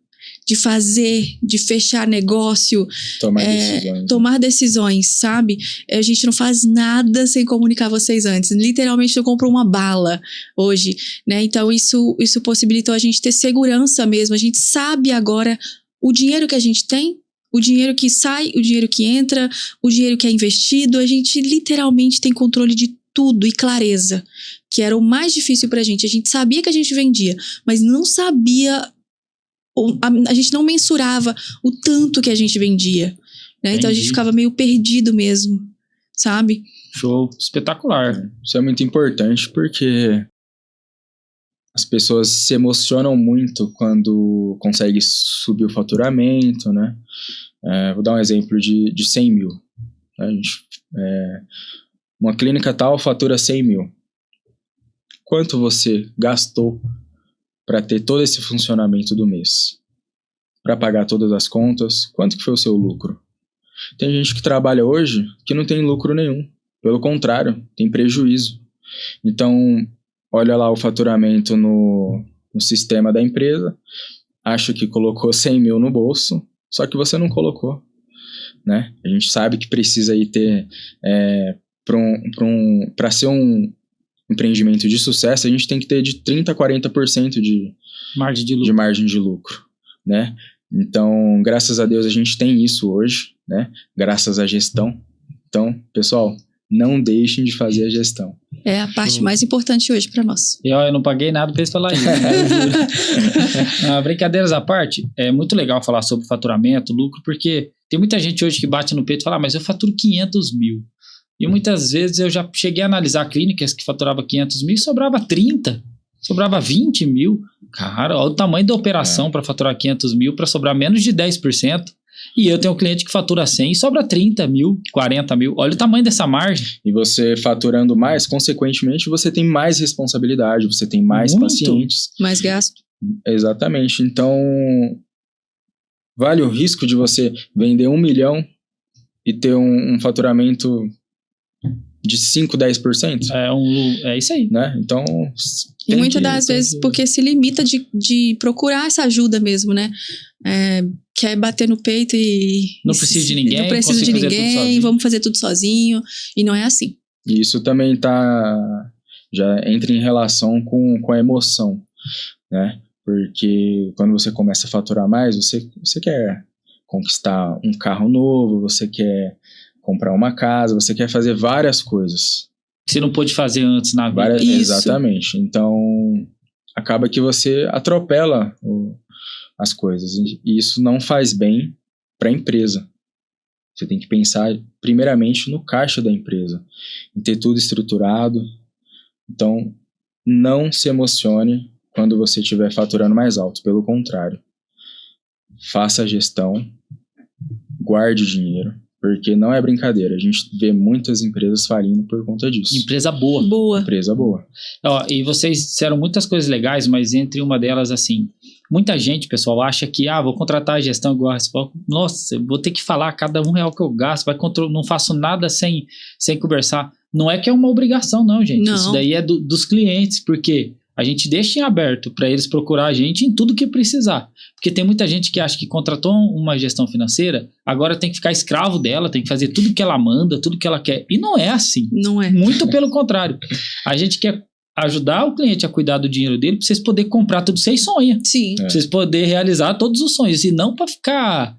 de fazer, de fechar negócio, tomar decisões, sabe? A gente não faz nada sem comunicar vocês antes. Literalmente eu compro uma bala hoje, né? Então isso possibilitou a gente ter segurança mesmo. A gente sabe agora o dinheiro que a gente tem, o dinheiro que sai, o dinheiro que entra, o dinheiro que é investido. A gente literalmente tem controle de tudo e clareza, que era o mais difícil pra gente. A gente sabia que a gente vendia, mas não sabia... A gente não mensurava o tanto que a gente vendia, né? Então a gente ficava meio perdido mesmo, sabe? Show, espetacular. Isso é muito importante porque as pessoas se emocionam muito quando conseguem subir o faturamento, né? Vou dar um exemplo de 100 mil. Uma clínica tal fatura 100 mil. Quanto você gastou para ter todo esse funcionamento do mês? Para pagar todas as contas? Quanto que foi o seu lucro? Tem gente que trabalha hoje que não tem lucro nenhum. Pelo contrário, tem prejuízo. Então, olha lá o faturamento no sistema da empresa, acha que colocou 100 mil no bolso, só que você não colocou, né? A gente sabe que precisa aí ter, para ser um empreendimento de sucesso, a gente tem que ter de 30% a 40% de margem de lucro, né? Então, graças a Deus, a gente tem isso hoje, né? Graças à gestão. Então, pessoal, não deixem de fazer a gestão. É a parte mais importante hoje para nós. Eu não paguei nada para eles falar isso, né? Eu juro. Brincadeiras à parte, é muito legal falar sobre faturamento, lucro, porque tem muita gente hoje que bate no peito e fala, mas eu faturo 500 mil. E muitas vezes eu já cheguei a analisar clínicas que faturavam 500 mil e sobrava 30, sobrava 20 mil. Cara, olha o tamanho da operação para faturar 500 mil, para sobrar menos de 10%. E eu tenho um cliente que fatura 100 e sobra 30 mil, 40 mil. Olha o tamanho dessa margem. E você faturando mais, consequentemente, você tem mais responsabilidade, você tem mais pacientes. Mais gasto. Exatamente. Então, vale o risco de você vender 1 milhão e ter um faturamento de 5, 10%. É isso aí. Né? Então... E muitas das vezes porque se limita de procurar essa ajuda mesmo, né? Quer bater no peito e... Não precisa de ninguém. Não precisa de ninguém, vamos fazer tudo sozinho. E não é assim. E isso também já entra em relação com a emoção, né? Porque quando você começa a faturar mais, você quer conquistar um carro novo, você quer comprar uma casa, você quer fazer várias coisas. Que você não pôde fazer antes na vida. Exatamente. Então, acaba que você atropela as coisas. E isso não faz bem para a empresa. Você tem que pensar, primeiramente, no caixa da empresa. Em ter tudo estruturado. Então, não se emocione quando você estiver faturando mais alto. Pelo contrário. Faça a gestão. Guarde o dinheiro. Porque não é brincadeira. A gente vê muitas empresas falindo por conta disso. Empresa boa. Empresa boa. E vocês disseram muitas coisas legais, mas entre uma delas, assim, muita gente, pessoal, acha que, vou contratar a gestão igual a Respoc. Nossa, vou ter que falar cada R$1 que eu gasto, não faço nada sem conversar. Não é que é uma obrigação, não, gente. Não. Isso daí é dos clientes, porque a gente deixa em aberto para eles procurar a gente em tudo que precisar. Porque tem muita gente que acha que contratou uma gestão financeira, agora tem que ficar escravo dela, tem que fazer tudo que ela manda, tudo que ela quer. E não é assim. Não é. Muito pelo contrário. A gente quer ajudar o cliente a cuidar do dinheiro dele para vocês poderem comprar tudo que vocês sonham. Sim. Pra vocês poderem realizar todos os sonhos. E não para ficar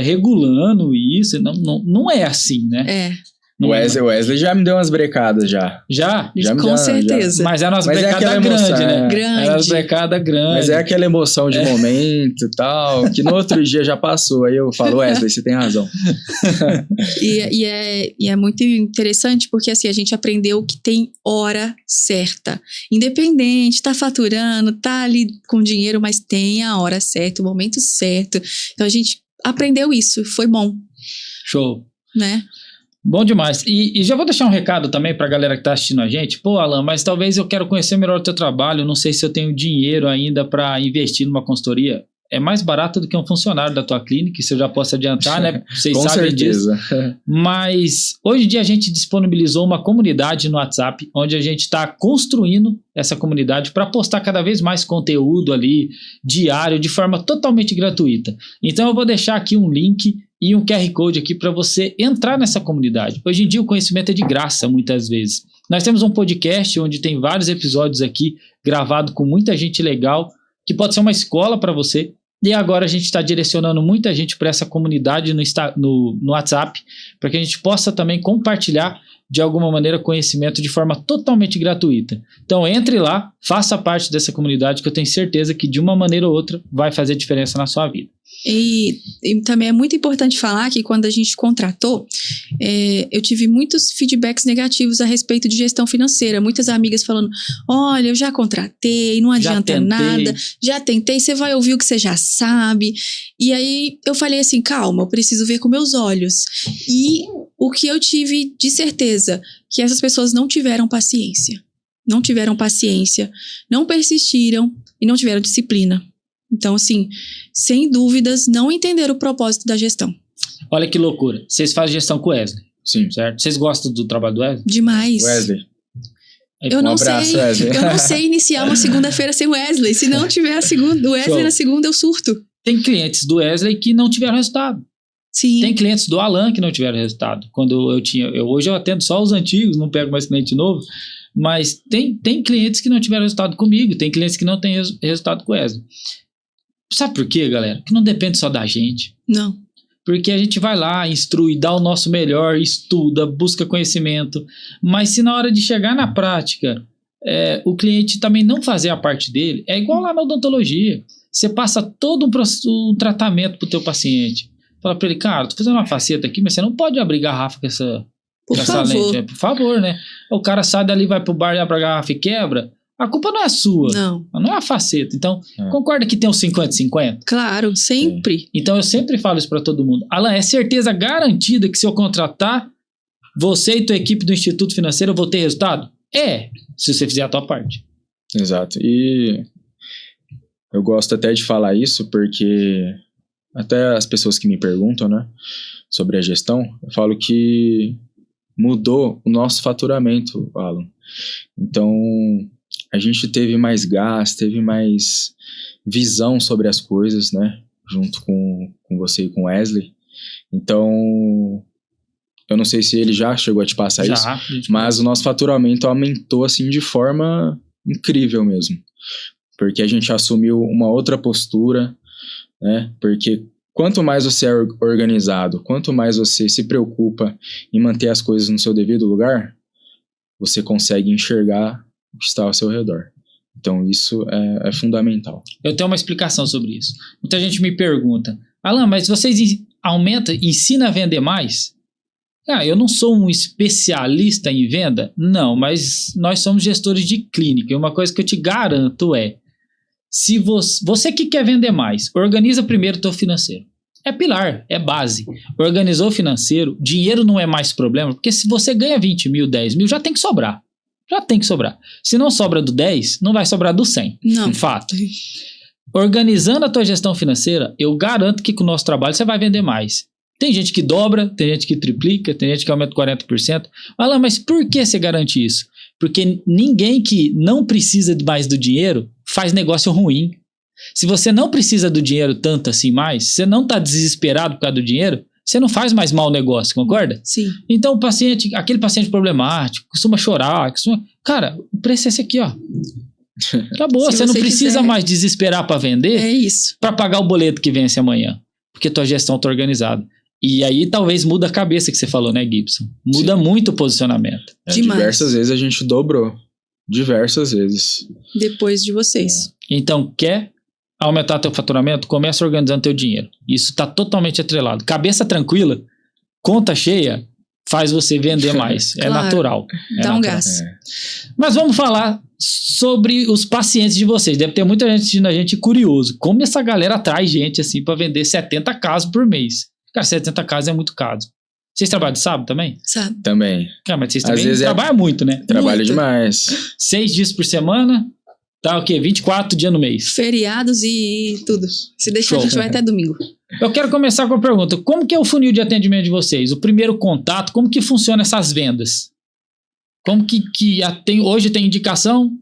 regulando isso. Não é assim, né? O Wesley já me deu umas brecadas já. Já? Com certeza. Mas é umas brecadas grandes, né? Grande. É umas brecadas grandes. Mas é aquela emoção de momento e tal, que no outro dia já passou. Aí eu falo, Wesley, você tem razão. E é muito interessante porque assim, a gente aprendeu que tem hora certa. Independente, tá faturando, tá ali com dinheiro, mas tem a hora certa, o momento certo. Então a gente aprendeu isso, foi bom. Show. Né? Bom demais. E já vou deixar um recado também pra galera que tá assistindo a gente. Pô, Alan, mas talvez eu quero conhecer melhor o teu trabalho, não sei se eu tenho dinheiro ainda pra investir numa consultoria. É mais barato do que um funcionário da tua clínica, isso eu já posso adiantar, né? Vocês sabem disso. Com certeza. Mas hoje em dia a gente disponibilizou uma comunidade no WhatsApp, onde a gente está construindo essa comunidade para postar cada vez mais conteúdo ali, diário, de forma totalmente gratuita. Então eu vou deixar aqui um link e um QR Code aqui para você entrar nessa comunidade. Hoje em dia o conhecimento é de graça, muitas vezes. Nós temos um podcast onde tem vários episódios aqui, gravado com muita gente legal, que pode ser uma escola para você. E agora a gente está direcionando muita gente para essa comunidade no WhatsApp, para que a gente possa também compartilhar de alguma maneira conhecimento de forma totalmente gratuita. Então entre lá, faça parte dessa comunidade que eu tenho certeza que de uma maneira ou outra vai fazer diferença na sua vida. E também é muito importante falar que quando a gente contratou, eu tive muitos feedbacks negativos a respeito de gestão financeira. Muitas amigas falando, olha, eu já contratei, não adianta nada, já tentei, você vai ouvir o que você já sabe. E aí eu falei assim, calma, eu preciso ver com meus olhos. E o que eu tive de certeza, que essas pessoas não tiveram paciência. Não tiveram paciência, não persistiram e não tiveram disciplina. Então, assim, sem dúvidas, não entenderam o propósito da gestão. Olha que loucura. Vocês fazem gestão com o Wesley. Sim. Certo? Vocês gostam do trabalho do Wesley? Demais. Wesley. Eu não sei iniciar uma segunda-feira sem Wesley. Se não tiver o Wesley na segunda, eu surto. Tem clientes do Wesley que não tiveram resultado. Sim. Tem clientes do Alan que não tiveram resultado. Quando hoje eu atendo só os antigos, não pego mais cliente novo. Mas tem clientes que não tiveram resultado comigo. Tem clientes que não têm resultado com o Wesley. Sabe por quê, galera? Que não depende só da gente. Não. Porque a gente vai lá, instrui, dá o nosso melhor, estuda, busca conhecimento. Mas se na hora de chegar na prática, o cliente também não fazer a parte dele, é igual lá na odontologia. Você passa todo um tratamento pro teu paciente. Fala pra ele, cara, tô fazendo uma faceta aqui, mas você não pode abrir garrafa com essa lente. Por favor, né? O cara sai dali, vai pro bar e abre a garrafa e quebra. A culpa não é sua. Não é a faceta. Então, concorda que tem uns 50-50? Claro, sempre. Então, eu sempre falo isso para todo mundo. Alan, é certeza garantida que se eu contratar você e tua equipe do Instituto Financeiro, eu vou ter resultado? Se você fizer a tua parte. Exato. E eu gosto até de falar isso porque até as pessoas que me perguntam, né, sobre a gestão, eu falo que mudou o nosso faturamento, Alan. Então, a gente teve mais gás, teve mais visão sobre as coisas, né? Junto com você e com o Wesley. Então, eu não sei se ele já chegou a te passar isso, mas o nosso faturamento aumentou assim de forma incrível mesmo. Porque a gente assumiu uma outra postura, né? Porque quanto mais você é organizado, quanto mais você se preocupa em manter as coisas no seu devido lugar, você consegue enxergar o que está ao seu redor. Então isso é fundamental. Eu tenho uma explicação sobre isso. Muita gente me pergunta, Alan, mas vocês ensinam a vender mais? Eu não sou um especialista em venda? Não, mas nós somos gestores de clínica. E uma coisa que eu te garanto é, se você que quer vender mais, organiza primeiro o teu financeiro. É pilar, é base. Organizou o financeiro, dinheiro não é mais problema, porque se você ganha 20 mil, 10 mil, já tem que sobrar. Já tem que sobrar. Se não sobra do 10, não vai sobrar do 100. Não. Fato. Organizando a tua gestão financeira, eu garanto que com o nosso trabalho você vai vender mais. Tem gente que dobra, tem gente que triplica, tem gente que aumenta 40%. Alan, mas por que você garante isso? Porque ninguém que não precisa mais do dinheiro faz negócio ruim. Se você não precisa do dinheiro tanto assim mais, você não está desesperado por causa do dinheiro, você não faz mais mau negócio, concorda? Sim. Então aquele paciente problemático, costuma chorar, cara, o preço é esse aqui, ó. Acabou, você não precisa mais desesperar para vender, é isso, para pagar o boleto que vence amanhã, porque tua gestão está organizada. E aí talvez muda a cabeça que você falou, né, Gibson? Muda muito o posicionamento. Diversas vezes a gente dobrou. Diversas vezes. Depois de vocês. Então, quer aumentar teu faturamento? Começa organizando teu dinheiro. Isso está totalmente atrelado. Cabeça tranquila, conta cheia, faz você vender mais. Claro. É natural. Dá um gás. Mas vamos falar sobre os pacientes de vocês. Deve ter muita gente assistindo a gente curioso. Como essa galera atrai gente assim para vender 70 casos por mês? Cara, 70 casos é muito caro. Vocês trabalham de sábado também? Sábado. Também. Cara, mas vocês também trabalham muito, né? Trabalho demais. 6 dias por semana, tá o quê? 24 dias no mês. Feriados e tudo. Se deixar, a gente vai até domingo. Eu quero começar com a pergunta. Como que é o funil de atendimento de vocês? O primeiro contato, como que funciona essas vendas? Como que hoje tem indicação,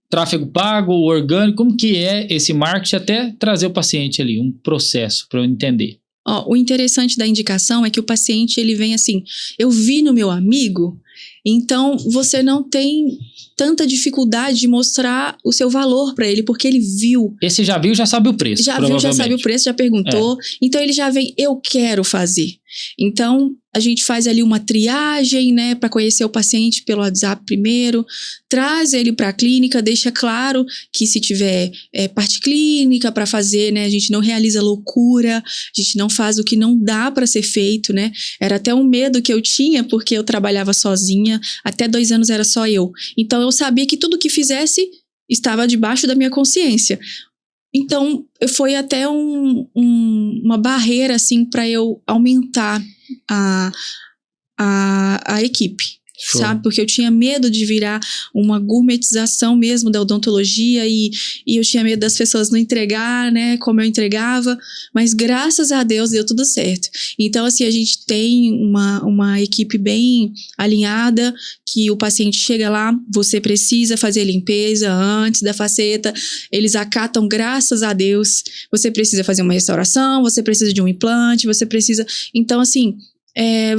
tráfego pago, orgânico, como que é esse marketing até trazer o paciente ali, um processo para eu entender? O interessante da indicação é que o paciente ele vem assim, eu vi no meu amigo, então você não tem tanta dificuldade de mostrar o seu valor para ele, porque ele viu. Esse já viu, já sabe o preço. Já viu, já sabe o preço, já perguntou. Então ele já vem, eu quero fazer. Então a gente faz ali uma triagem, né, para conhecer o paciente pelo WhatsApp primeiro, traz ele para a clínica, deixa claro que se tiver parte clínica para fazer, né, a gente não realiza loucura, a gente não faz o que não dá para ser feito, né. Era até um medo que eu tinha, porque eu trabalhava sozinha, até 2 anos era só eu. Então eu sabia que tudo que fizesse estava debaixo da minha consciência. Então, foi até uma barreira, assim, para eu aumentar a equipe, Show. sabe? Porque eu tinha medo de virar uma gourmetização mesmo da odontologia e eu tinha medo das pessoas não entregar, né? Como eu entregava, mas graças a Deus deu tudo certo. Então, assim, a gente tem uma equipe bem alinhada, que o paciente chega lá, você precisa fazer limpeza antes da faceta, eles acatam, graças a Deus. Você precisa fazer uma restauração, você precisa de um implante, você precisa... Então, assim,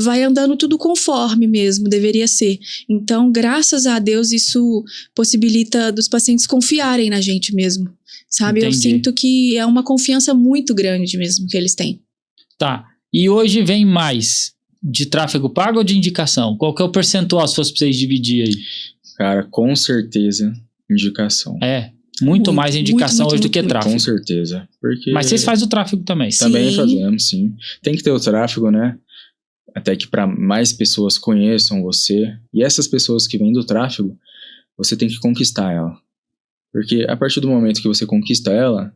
vai andando tudo conforme mesmo, deveria ser. Então, graças a Deus, isso possibilita dos pacientes confiarem na gente mesmo, sabe? Entendi. Eu sinto que é uma confiança muito grande mesmo que eles têm. Tá, e hoje vem mais de tráfego pago ou de indicação? Qual que é o percentual, se fosse pra vocês dividir aí? Cara, com certeza, indicação. Muito mais indicação muito, hoje do que tráfego. Com certeza. Porque Mas vocês fazem o tráfego também? Também Sim. fazemos, sim. Tem que ter o tráfego, né? Até que para mais pessoas conheçam você. E essas pessoas que vêm do tráfego, você tem que conquistar ela. Porque a partir do momento que você conquista ela,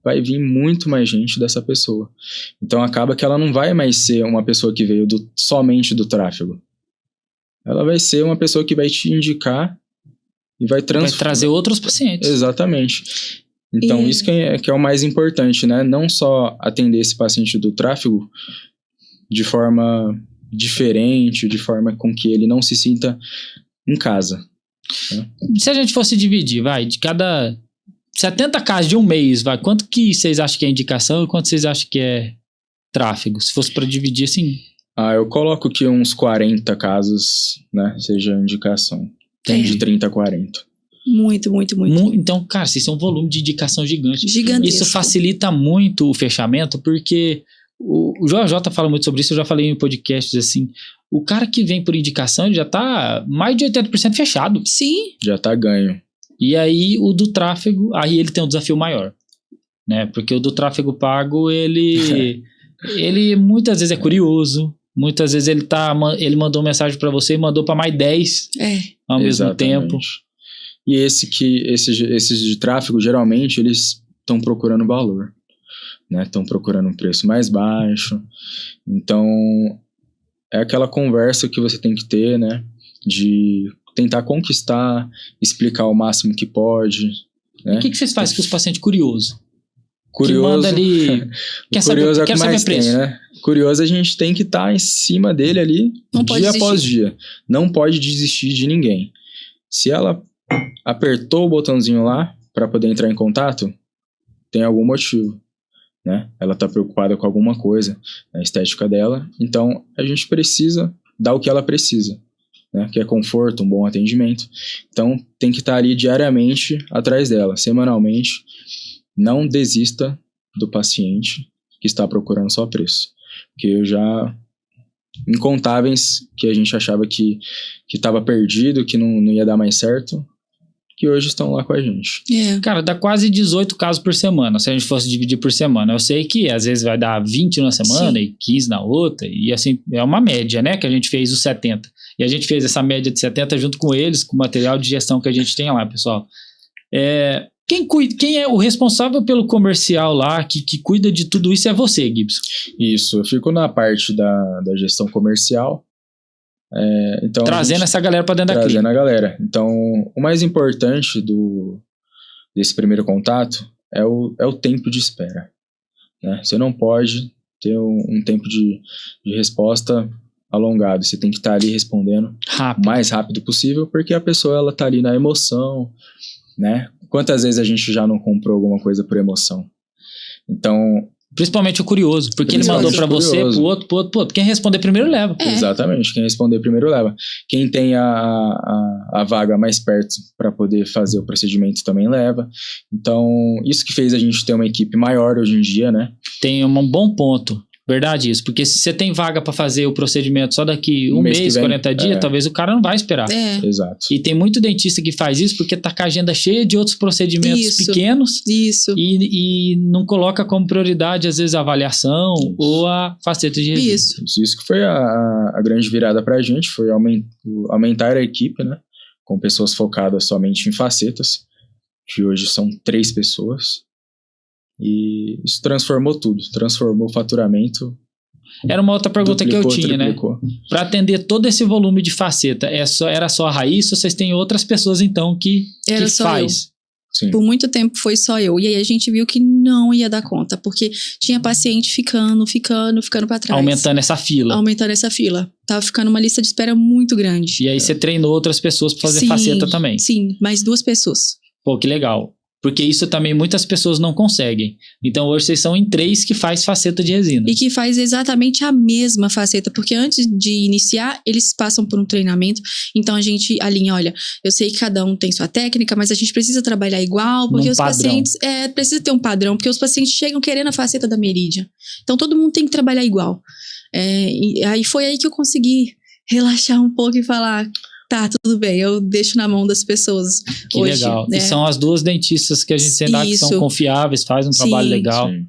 vai vir muito mais gente dessa pessoa. Então acaba que ela não vai mais ser uma pessoa que veio somente do tráfego. Ela vai ser uma pessoa que vai te indicar e vai trazer outros pacientes. Exatamente. Então isso que é o mais importante, né? Não só atender esse paciente do tráfego de forma diferente, de forma com que ele não se sinta em casa. Né? Se a gente fosse dividir, de cada 70 casos de um mês, quanto que vocês acham que é indicação e quanto vocês acham que é tráfego? Se fosse para dividir assim... Eu coloco que uns 40 casos, né, seja indicação. De 30 a 40. Muito. Então, cara, isso é um volume de indicação gigante. Gigantesco. Isso facilita muito o fechamento, porque o JJ fala muito sobre isso, eu já falei em podcasts assim, o cara que vem por indicação ele já tá mais de 80% fechado. Sim. Já tá ganho. E aí o do tráfego, aí ele tem um desafio maior, né? Porque o do tráfego pago, ele muitas vezes é curioso, muitas vezes ele mandou mensagem para você e mandou para mais 10 ao mesmo tempo. E esses de tráfego, geralmente, eles estão procurando valor, né? Estão procurando um preço mais baixo. Então, é aquela conversa que você tem que ter, né? De tentar conquistar, explicar o máximo que pode. Né? E o que vocês fazem com os pacientes curiosos? Curioso, que manda ali, quer saber preço. Tem, né? Curioso, a gente tem que estar em cima dele ali, dia após dia. Não pode desistir de ninguém. Se ela apertou o botãozinho lá para poder entrar em contato, tem algum motivo, né? Ela tá preocupada com alguma coisa na estética dela, então a gente precisa dar o que ela precisa, né? Que é conforto, um bom atendimento. Então tem que estar ali diariamente atrás dela, semanalmente. Não desista do paciente que está procurando só preço. Porque eu já... Incontáveis que a gente achava que estava perdido, que não ia dar mais certo, que hoje estão lá com a gente. Cara, dá quase 18 casos por semana, se a gente fosse dividir por semana. Eu sei que às vezes vai dar 20 na semana e 15 na outra, e assim, é uma média, né, que a gente fez os 70. E a gente fez essa média de 70 junto com eles, com o material de gestão que a gente tem lá, pessoal. Quem é o responsável pelo comercial lá, que cuida de tudo isso é você, Gibson. Isso, eu fico na parte da gestão comercial. Então trazendo essa galera para dentro da clínica. Trazendo a galera. Então, o mais importante desse primeiro contato é o tempo de espera. Né? Você não pode ter um tempo de resposta alongado. Você tem que estar ali respondendo o mais rápido possível, porque a pessoa ela tá ali na emoção, né? Quantas vezes a gente já não comprou alguma coisa por emoção? Então... Principalmente o curioso, porque ele mandou pra você, pro outro. Quem responder primeiro leva. Exatamente, quem responder primeiro leva. Quem tem a vaga mais perto para poder fazer o procedimento também leva. Então, isso que fez a gente ter uma equipe maior hoje em dia, né? Tem um bom ponto. Verdade isso, porque se você tem vaga para fazer o procedimento só daqui um mês 40 dias, talvez o cara não vai esperar. Exato. E tem muito dentista que faz isso porque tá com a agenda cheia de outros procedimentos pequenos e não coloca como prioridade às vezes a avaliação ou a faceta de resina. Isso que foi a grande virada pra gente, foi aumentar a equipe, né? Com pessoas focadas somente em facetas, que hoje são 3 pessoas. E isso transformou tudo, transformou o faturamento. Era uma outra pergunta que eu tinha, triplicou. Né? Para atender todo esse volume de faceta, era só a Raiz ou vocês têm outras pessoas então que faz? Sim. Por muito tempo foi só eu. E aí a gente viu que não ia dar conta, porque tinha paciente ficando para trás. Aumentando essa fila. Tava ficando uma lista de espera muito grande. E aí você treinou outras pessoas para fazer faceta também? Sim, mais 2 pessoas. Pô, que legal. Porque isso também muitas pessoas não conseguem. Então hoje vocês são em 3 que faz faceta de resina. E que faz exatamente a mesma faceta. Porque antes de iniciar, eles passam por um treinamento. Então a gente alinha, olha, eu sei que cada um tem sua técnica, mas a gente precisa trabalhar igual. Porque os pacientes... precisa ter um padrão. Porque os pacientes chegam querendo a faceta da Meridian. Então todo mundo tem que trabalhar igual. E aí foi aí que eu consegui relaxar um pouco e falar... Tá, tudo bem, eu deixo na mão das pessoas que hoje. Legal. Né? E são as 2 dentistas que a gente tem lá que são confiáveis, fazem um trabalho legal. Sim.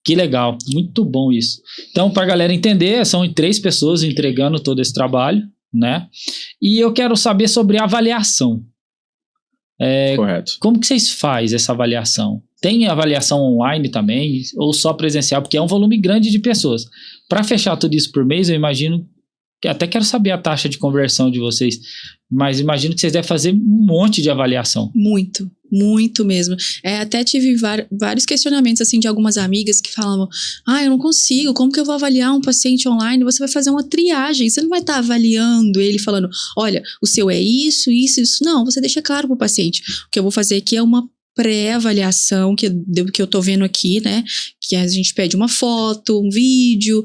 Que legal, muito bom isso. Então, para a galera entender, são 3 pessoas entregando todo esse trabalho, né? E eu quero saber sobre a avaliação. Correto. Como que vocês fazem essa avaliação? Tem avaliação online também ou só presencial? Porque é um volume grande de pessoas. Para fechar tudo isso por mês, eu imagino... Até quero saber a taxa de conversão de vocês, Mas imagino que vocês devem fazer um monte de avaliação. Muito mesmo. Até tive vários questionamentos, assim, de algumas amigas que falavam, eu não consigo, como que eu vou avaliar um paciente online? Você vai fazer uma triagem, você não vai estar avaliando ele falando, olha, o seu é isso. Não, você deixa claro pro paciente. O que eu vou fazer aqui é uma pré-avaliação que eu tô vendo aqui, né? Que a gente pede uma foto, um vídeo,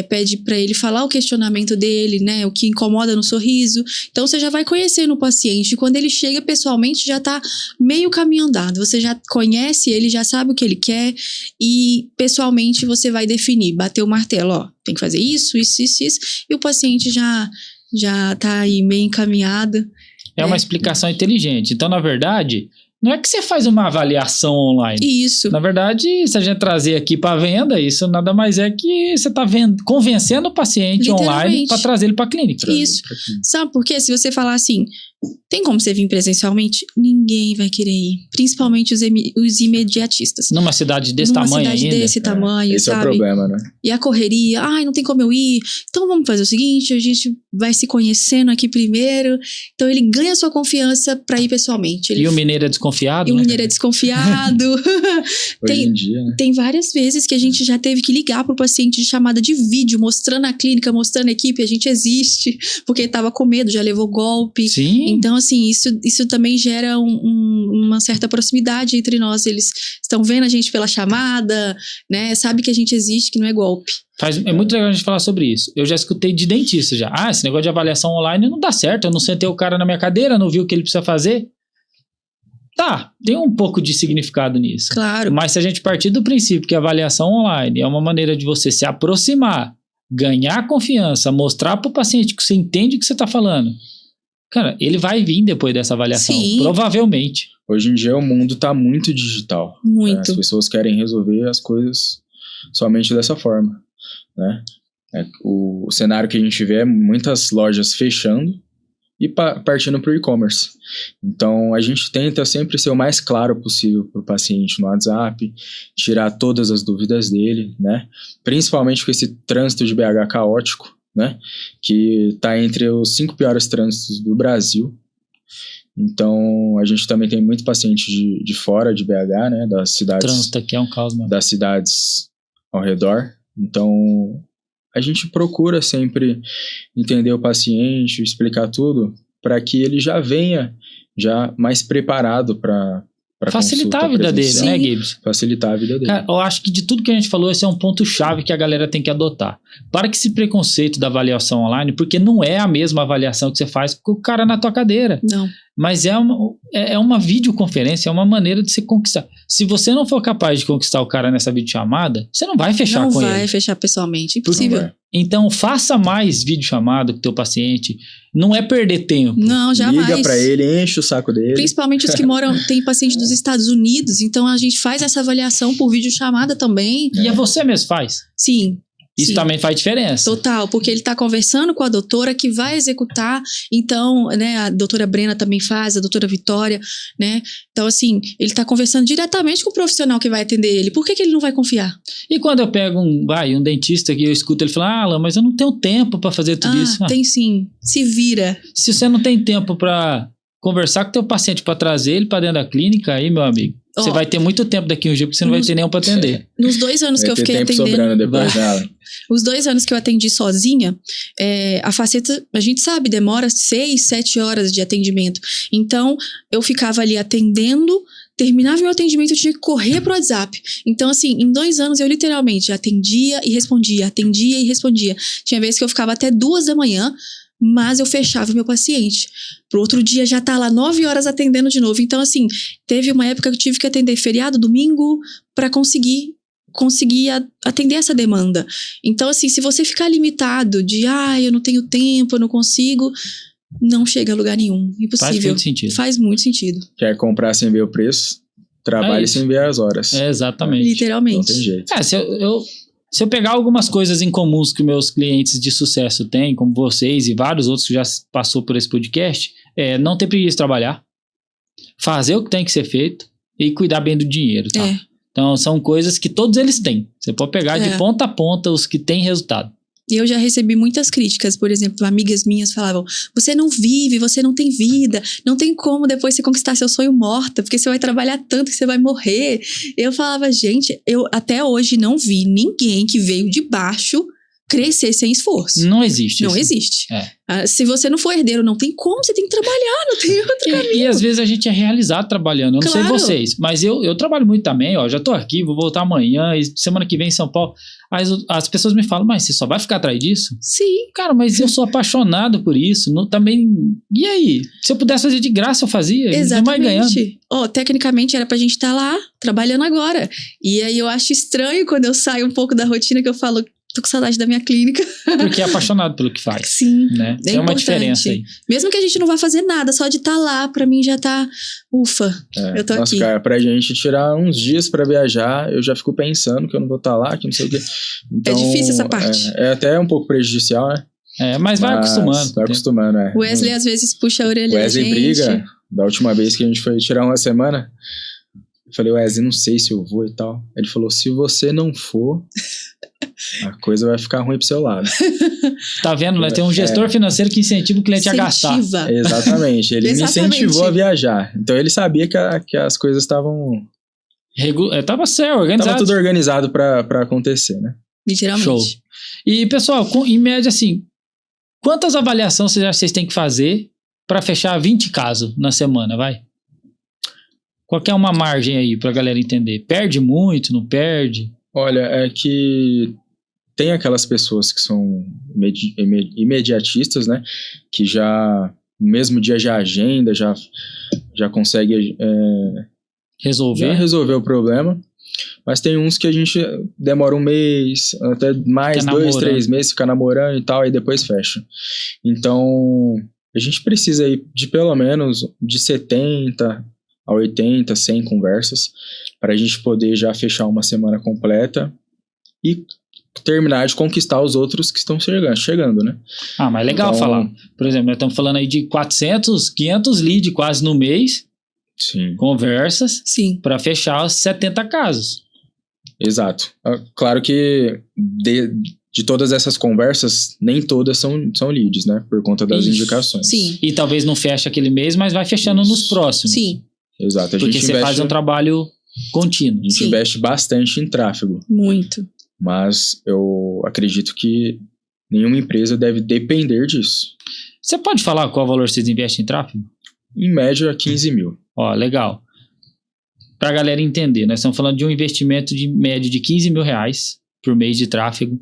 pede para ele falar o questionamento dele, né? O que incomoda no sorriso. Então, você já vai conhecendo o paciente. E quando ele chega pessoalmente, já tá meio caminho andado. Você já conhece ele, já sabe o que ele quer. E, pessoalmente, você vai definir, bater o martelo, ó, tem que fazer isso. E o paciente já tá aí meio encaminhado. É uma explicação inteligente. Então, na verdade, não é que você faz uma avaliação online. Isso. Na verdade, se a gente trazer aqui para venda, isso nada mais é que você está convencendo o paciente online para trazer ele para a clínica. Isso. Sabe por quê? Se você falar assim, tem como você vir presencialmente? Ninguém vai querer ir. Principalmente os imediatistas. Numa cidade desse tamanho ainda. Numa cidade desse tamanho, esse sabe? É o problema, né? E a correria, não tem como eu ir. Então vamos fazer o seguinte, a gente vai se conhecendo aqui primeiro. Então ele ganha sua confiança para ir pessoalmente. E o mineiro é desconfiado, E né? o mineiro é desconfiado. Hoje em dia, né? Tem várias vezes que a gente já teve que ligar pro paciente de chamada de vídeo, mostrando a clínica, mostrando a equipe, a gente existe, porque tava com medo, já levou golpe. Sim. Então, assim, isso também gera uma certa proximidade entre nós. Eles estão vendo a gente pela chamada, né? Sabe que a gente existe, que não é golpe. É muito legal a gente falar sobre isso. Eu já escutei de dentista já. Esse negócio de avaliação online não dá certo. Eu não sentei o cara na minha cadeira, não vi o que ele precisa fazer. Tá, tem um pouco de significado nisso. Claro. Mas se a gente partir do princípio que a avaliação online é uma maneira de você se aproximar, ganhar confiança, mostrar para o paciente que você entende o que você está falando, cara, ele vai vir depois dessa avaliação. Sim. Provavelmente. Hoje em dia o mundo está muito digital. Muito. As pessoas querem resolver as coisas somente dessa forma, né? O cenário que a gente vê é muitas lojas fechando e partindo para o e-commerce. Então, a gente tenta sempre ser o mais claro possível para o paciente no WhatsApp, tirar todas as dúvidas dele, né? Principalmente com esse trânsito de BH caótico, né? Que está entre os 5 piores trânsitos do Brasil. Então, a gente também tem muito paciente de fora de BH, né? Das cidades. O trânsito aqui é um caos mesmo. Das cidades ao redor. Então, a gente procura sempre entender o paciente, explicar tudo, para que ele já venha já mais preparado para facilitar a vida dele, né, Gibbs? Facilitar a vida dele. Cara, eu acho que de tudo que a gente falou, esse é um ponto-chave que a galera tem que adotar. Para que esse preconceito da avaliação online, porque não é a mesma avaliação que você faz com o cara na tua cadeira. Não. Mas é uma videoconferência, é uma maneira de se conquistar. Se você não for capaz de conquistar o cara nessa videochamada, você não vai fechar com ele. Não vai fechar pessoalmente, impossível. Então, faça mais videochamada com o teu paciente. Não é perder tempo. Não, jamais. Liga pra ele, enche o saco dele. Principalmente os que tem paciente dos Estados Unidos. Então, a gente faz essa avaliação por videochamada também. E é você mesmo faz? Sim. Isso também faz diferença. Total, porque ele está conversando com a doutora que vai executar, então, né, a doutora Brena também faz, a doutora Vitória, né, então assim, ele está conversando diretamente com o profissional que vai atender ele, por que ele não vai confiar? E quando eu pego um dentista que eu escuto ele falar, Alan, mas eu não tenho tempo para fazer tudo isso. Tem sim, se vira. Se você não tem tempo para conversar com o teu paciente para trazer ele para dentro da clínica, aí, meu amigo, você vai ter muito tempo daqui um dia, porque você não vai ter nenhum para atender. Nos 2 anos que eu fiquei atendendo... sobrando depois dela. Os 2 anos que eu atendi sozinha, a faceta, a gente sabe, demora 6, 7 horas de atendimento. Então, eu ficava ali atendendo, terminava meu atendimento, eu tinha que correr pro WhatsApp. Então, assim, em 2 anos eu literalmente atendia e respondia. Tinha vezes que eu ficava até 2 da manhã, mas eu fechava meu paciente. Pro outro dia já tá lá 9 horas atendendo de novo. Então, assim, teve uma época que eu tive que atender feriado, domingo, para conseguir atender essa demanda. Então, assim, se você ficar limitado de, eu não tenho tempo, eu não consigo, não chega a lugar nenhum. Impossível. Faz muito sentido. Faz muito sentido. Quer comprar sem ver o preço, trabalhe sem ver as horas. Exatamente. Literalmente. Não tem jeito. Se eu pegar algumas coisas em comuns que meus clientes de sucesso têm, como vocês e vários outros que já passou por esse podcast, não ter preguiça de trabalhar, fazer o que tem que ser feito e cuidar bem do dinheiro, tá? Então, são coisas que todos eles têm. Você pode pegar de ponta a ponta os que têm resultado. E eu já recebi muitas críticas, por exemplo, amigas minhas falavam, você não vive, você não tem vida, não tem como depois você conquistar seu sonho morta, porque você vai trabalhar tanto que você vai morrer. Eu falava, gente, eu até hoje não vi ninguém que veio de baixo crescer sem esforço. Não existe. Não isso. existe. É. Se você não for herdeiro, não tem como, você tem que trabalhar, não tem outro caminho. E às vezes a gente é realizado trabalhando, eu não sei vocês, mas eu trabalho muito também, ó, já tô aqui, vou voltar amanhã, e semana que vem em São Paulo. Aí as pessoas me falam, mas você só vai ficar atrás disso? Sim. Cara, mas eu sou apaixonado por isso, também, e aí? Se eu pudesse fazer de graça, eu fazia, Exatamente. não vai ganhando. Tecnicamente era pra gente estar lá, trabalhando agora. E aí eu acho estranho quando eu saio um pouco da rotina, que eu falo, tô com saudade da minha clínica. Porque é apaixonado pelo que faz. Sim. Né? É Tem uma importante. diferença aí. Mesmo que a gente não vá fazer nada, só de estar lá, pra mim já tá, ufa, eu tô aqui. Cara, pra gente tirar uns dias pra viajar, eu já fico pensando que eu não vou estar lá, que não sei o quê. Então, é difícil essa parte. É até um pouco prejudicial, né? Mas vai acostumando. Vai acostumando, O Wesley às vezes puxa a orelha da gente. O Wesley briga. Da última vez que a gente foi tirar uma semana, eu falei, Wesley, não sei se eu vou e tal. Ele falou, se você não for, a coisa vai ficar ruim pro seu lado. Tá vendo, né? Tem um gestor financeiro que incentiva o cliente a gastar. Exatamente. Ele me incentivou a viajar. Então ele sabia que as coisas estavam... Tava certo, organizado. Tava tudo organizado pra acontecer, né? Literalmente. Show. E, pessoal, em média, assim, quantas avaliações vocês acham que vocês têm que fazer pra fechar 20 casos na semana, vai? Qual que é uma margem aí pra galera entender? Perde muito, não perde? Olha, é que tem aquelas pessoas que são imediatistas, né? Que já, no mesmo dia já agenda, já consegue resolver o problema. Mas tem uns que a gente demora um mês, até mais 2, 3 meses, fica namorando e tal, e depois fecha. Então, a gente precisa aí de pelo menos de 70 a 80, 100 conversas, para a gente poder já fechar uma semana completa e terminar de conquistar os outros que estão chegando, né? Mas legal então, falar. Por exemplo, nós estamos falando aí de 400, 500 leads quase no mês. Sim. Conversas. Sim. Para fechar os 70 casos. Exato. Claro que de todas essas conversas, nem todas são leads, né? Por conta das indicações. Sim. E talvez não feche aquele mês, mas vai fechando nos próximos. Sim. Exato. Porque você faz um trabalho contínuo. A gente investe bastante em tráfego. Muito. Mas eu acredito que nenhuma empresa deve depender disso. Você pode falar qual valor vocês investem em tráfego? Em média, 15 mil. Ó, legal. Pra galera entender, nós estamos falando de um investimento de média de 15 mil reais por mês de tráfego,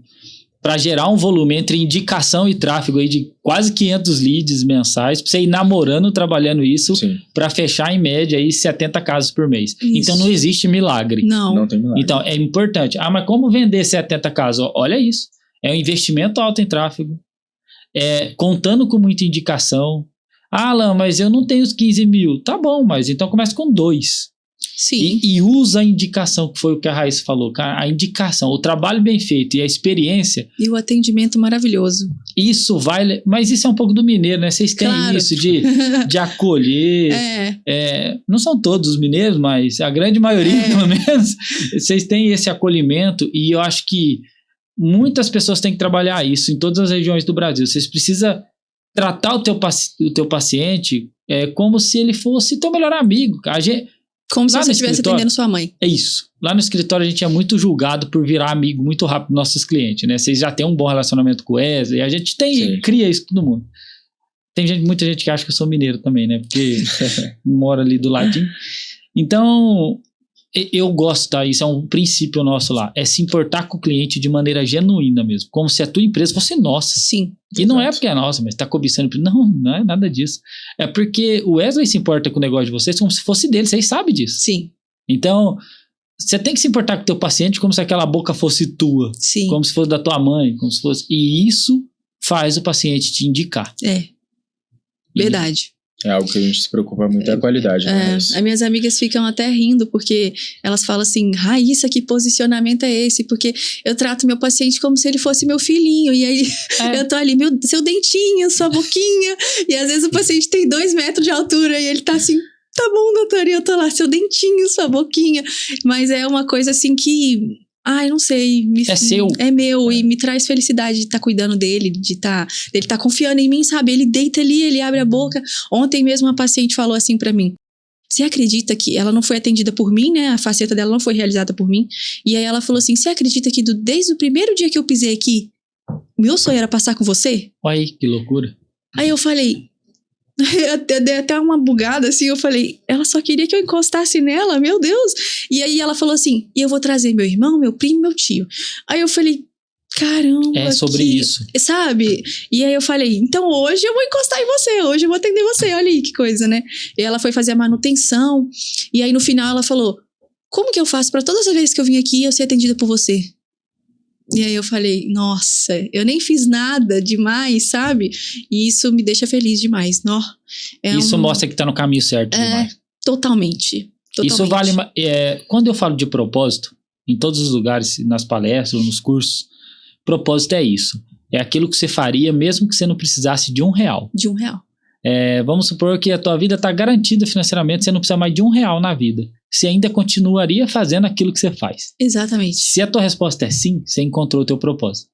para gerar um volume entre indicação e tráfego aí de quase 500 leads mensais, para você ir namorando, trabalhando isso, para fechar em média aí 70 casos por mês. Isso. Então não existe milagre. Não tem milagre. Então é importante. Mas como vender 70 casos? Olha isso. É um investimento alto em tráfego, contando com muita indicação. Alan, mas eu não tenho os 15 mil. Tá bom, mas então começa com 2. Sim. E usa a indicação, que foi o que a Raíssa falou. A indicação, o trabalho bem feito e a experiência. E o atendimento maravilhoso. Isso vai... Mas isso é um pouco do mineiro, né? Vocês têm isso de acolher. Não são todos os mineiros, mas a grande maioria, pelo menos, vocês têm esse acolhimento. E eu acho que muitas pessoas têm que trabalhar isso em todas as regiões do Brasil. Vocês precisam tratar o teu paciente como se ele fosse teu melhor amigo. Como se você estivesse atendendo sua mãe. É isso. Lá no escritório a gente é muito julgado por virar amigo muito rápido dos nossos clientes, né? Vocês já têm um bom relacionamento com o Wesley, a gente cria isso com todo mundo. Tem muita gente que acha que eu sou mineiro também, né? Porque mora ali do ladinho. Então, eu gosto, tá? Isso é um princípio nosso lá. É se importar com o cliente de maneira genuína mesmo. Como se a tua empresa fosse nossa. Sim. E não é porque é nossa, mas tá cobiçando. Não é nada disso. É porque o Wesley se importa com o negócio de vocês como se fosse dele. Vocês sabem disso. Sim. Então, você tem que se importar com o teu paciente como se aquela boca fosse tua. Sim. Como se fosse da tua mãe. Como se fosse... E isso faz o paciente te indicar. Verdade. É algo que a gente se preocupa muito, é a qualidade. As minhas amigas ficam até rindo, porque elas falam assim, Raíssa, que posicionamento é esse? Porque eu trato meu paciente como se ele fosse meu filhinho, e aí eu tô ali, seu dentinho, sua boquinha, e às vezes o paciente tem 2 metros de altura, e ele tá assim, tá bom, doutor, e eu tô lá, seu dentinho, sua boquinha, mas é uma coisa assim que Ai, não sei. É seu. É meu e me traz felicidade de estar cuidando dele, dele tá confiando em mim, sabe? Ele deita ali, ele abre a boca. Ontem mesmo uma paciente falou assim pra mim: você acredita que ela não foi atendida por mim, né? A faceta dela não foi realizada por mim. E aí ela falou assim: você acredita que desde o primeiro dia que eu pisei aqui, meu sonho era passar com você? Olha aí, que loucura. Aí eu falei, eu dei até uma bugada assim, eu falei, ela só queria que eu encostasse nela, meu Deus. E aí ela falou assim, e eu vou trazer meu irmão, meu primo, meu tio. Aí eu falei, caramba. É sobre isso. Sabe? E aí eu falei, então hoje eu vou encostar em você, hoje eu vou atender você, olha aí que coisa, né? E ela foi fazer a manutenção, e aí no final ela falou, como que eu faço pra todas as vezes que eu vim aqui eu ser atendida por você? E aí eu falei, nossa, eu nem fiz nada demais, sabe? E isso me deixa feliz demais. Isso mostra que tá no caminho certo demais. Totalmente. Isso vale... quando eu falo de propósito, em todos os lugares, nas palestras, nos cursos, propósito é isso. É aquilo que você faria mesmo que você não precisasse de R$1. De R$1. Vamos supor que a tua vida está garantida financeiramente, você não precisa mais de R$1 na vida. Você ainda continuaria fazendo aquilo que você faz. Exatamente. Se a tua resposta é sim, você encontrou o teu propósito.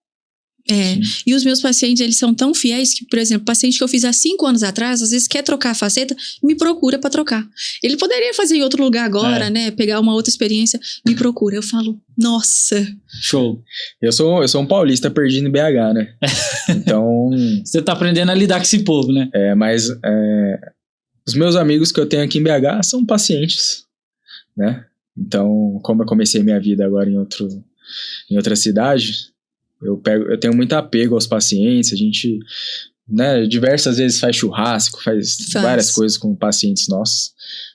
E os meus pacientes, eles são tão fiéis que, por exemplo, paciente que eu fiz há 5 anos atrás, às vezes quer trocar a faceta, me procura pra trocar. Ele poderia fazer em outro lugar agora, né? Pegar uma outra experiência, me procura. Eu falo, nossa. Show. Eu sou um paulista perdido em BH, né? Então... Você tá aprendendo a lidar com esse povo, né? Mas os meus amigos que eu tenho aqui em BH são pacientes, né? Então, como eu comecei minha vida agora em outra cidade... Eu tenho muito apego aos pacientes, a gente, né, diversas vezes faz churrasco, faz várias coisas com pacientes nossos,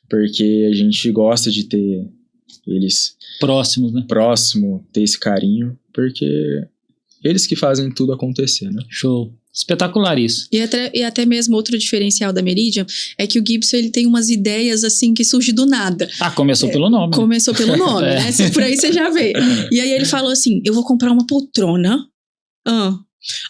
porque a gente gosta de ter eles próximos, né? Próximo, ter esse carinho, porque eles que fazem tudo acontecer, né? Show. Espetacular isso. E até mesmo outro diferencial da Meridian é que o Gibson, ele tem umas ideias assim que surgem do nada. Começou pelo nome. Começou pelo nome, né? Por aí você já vê. E aí ele falou assim, eu vou comprar uma poltrona,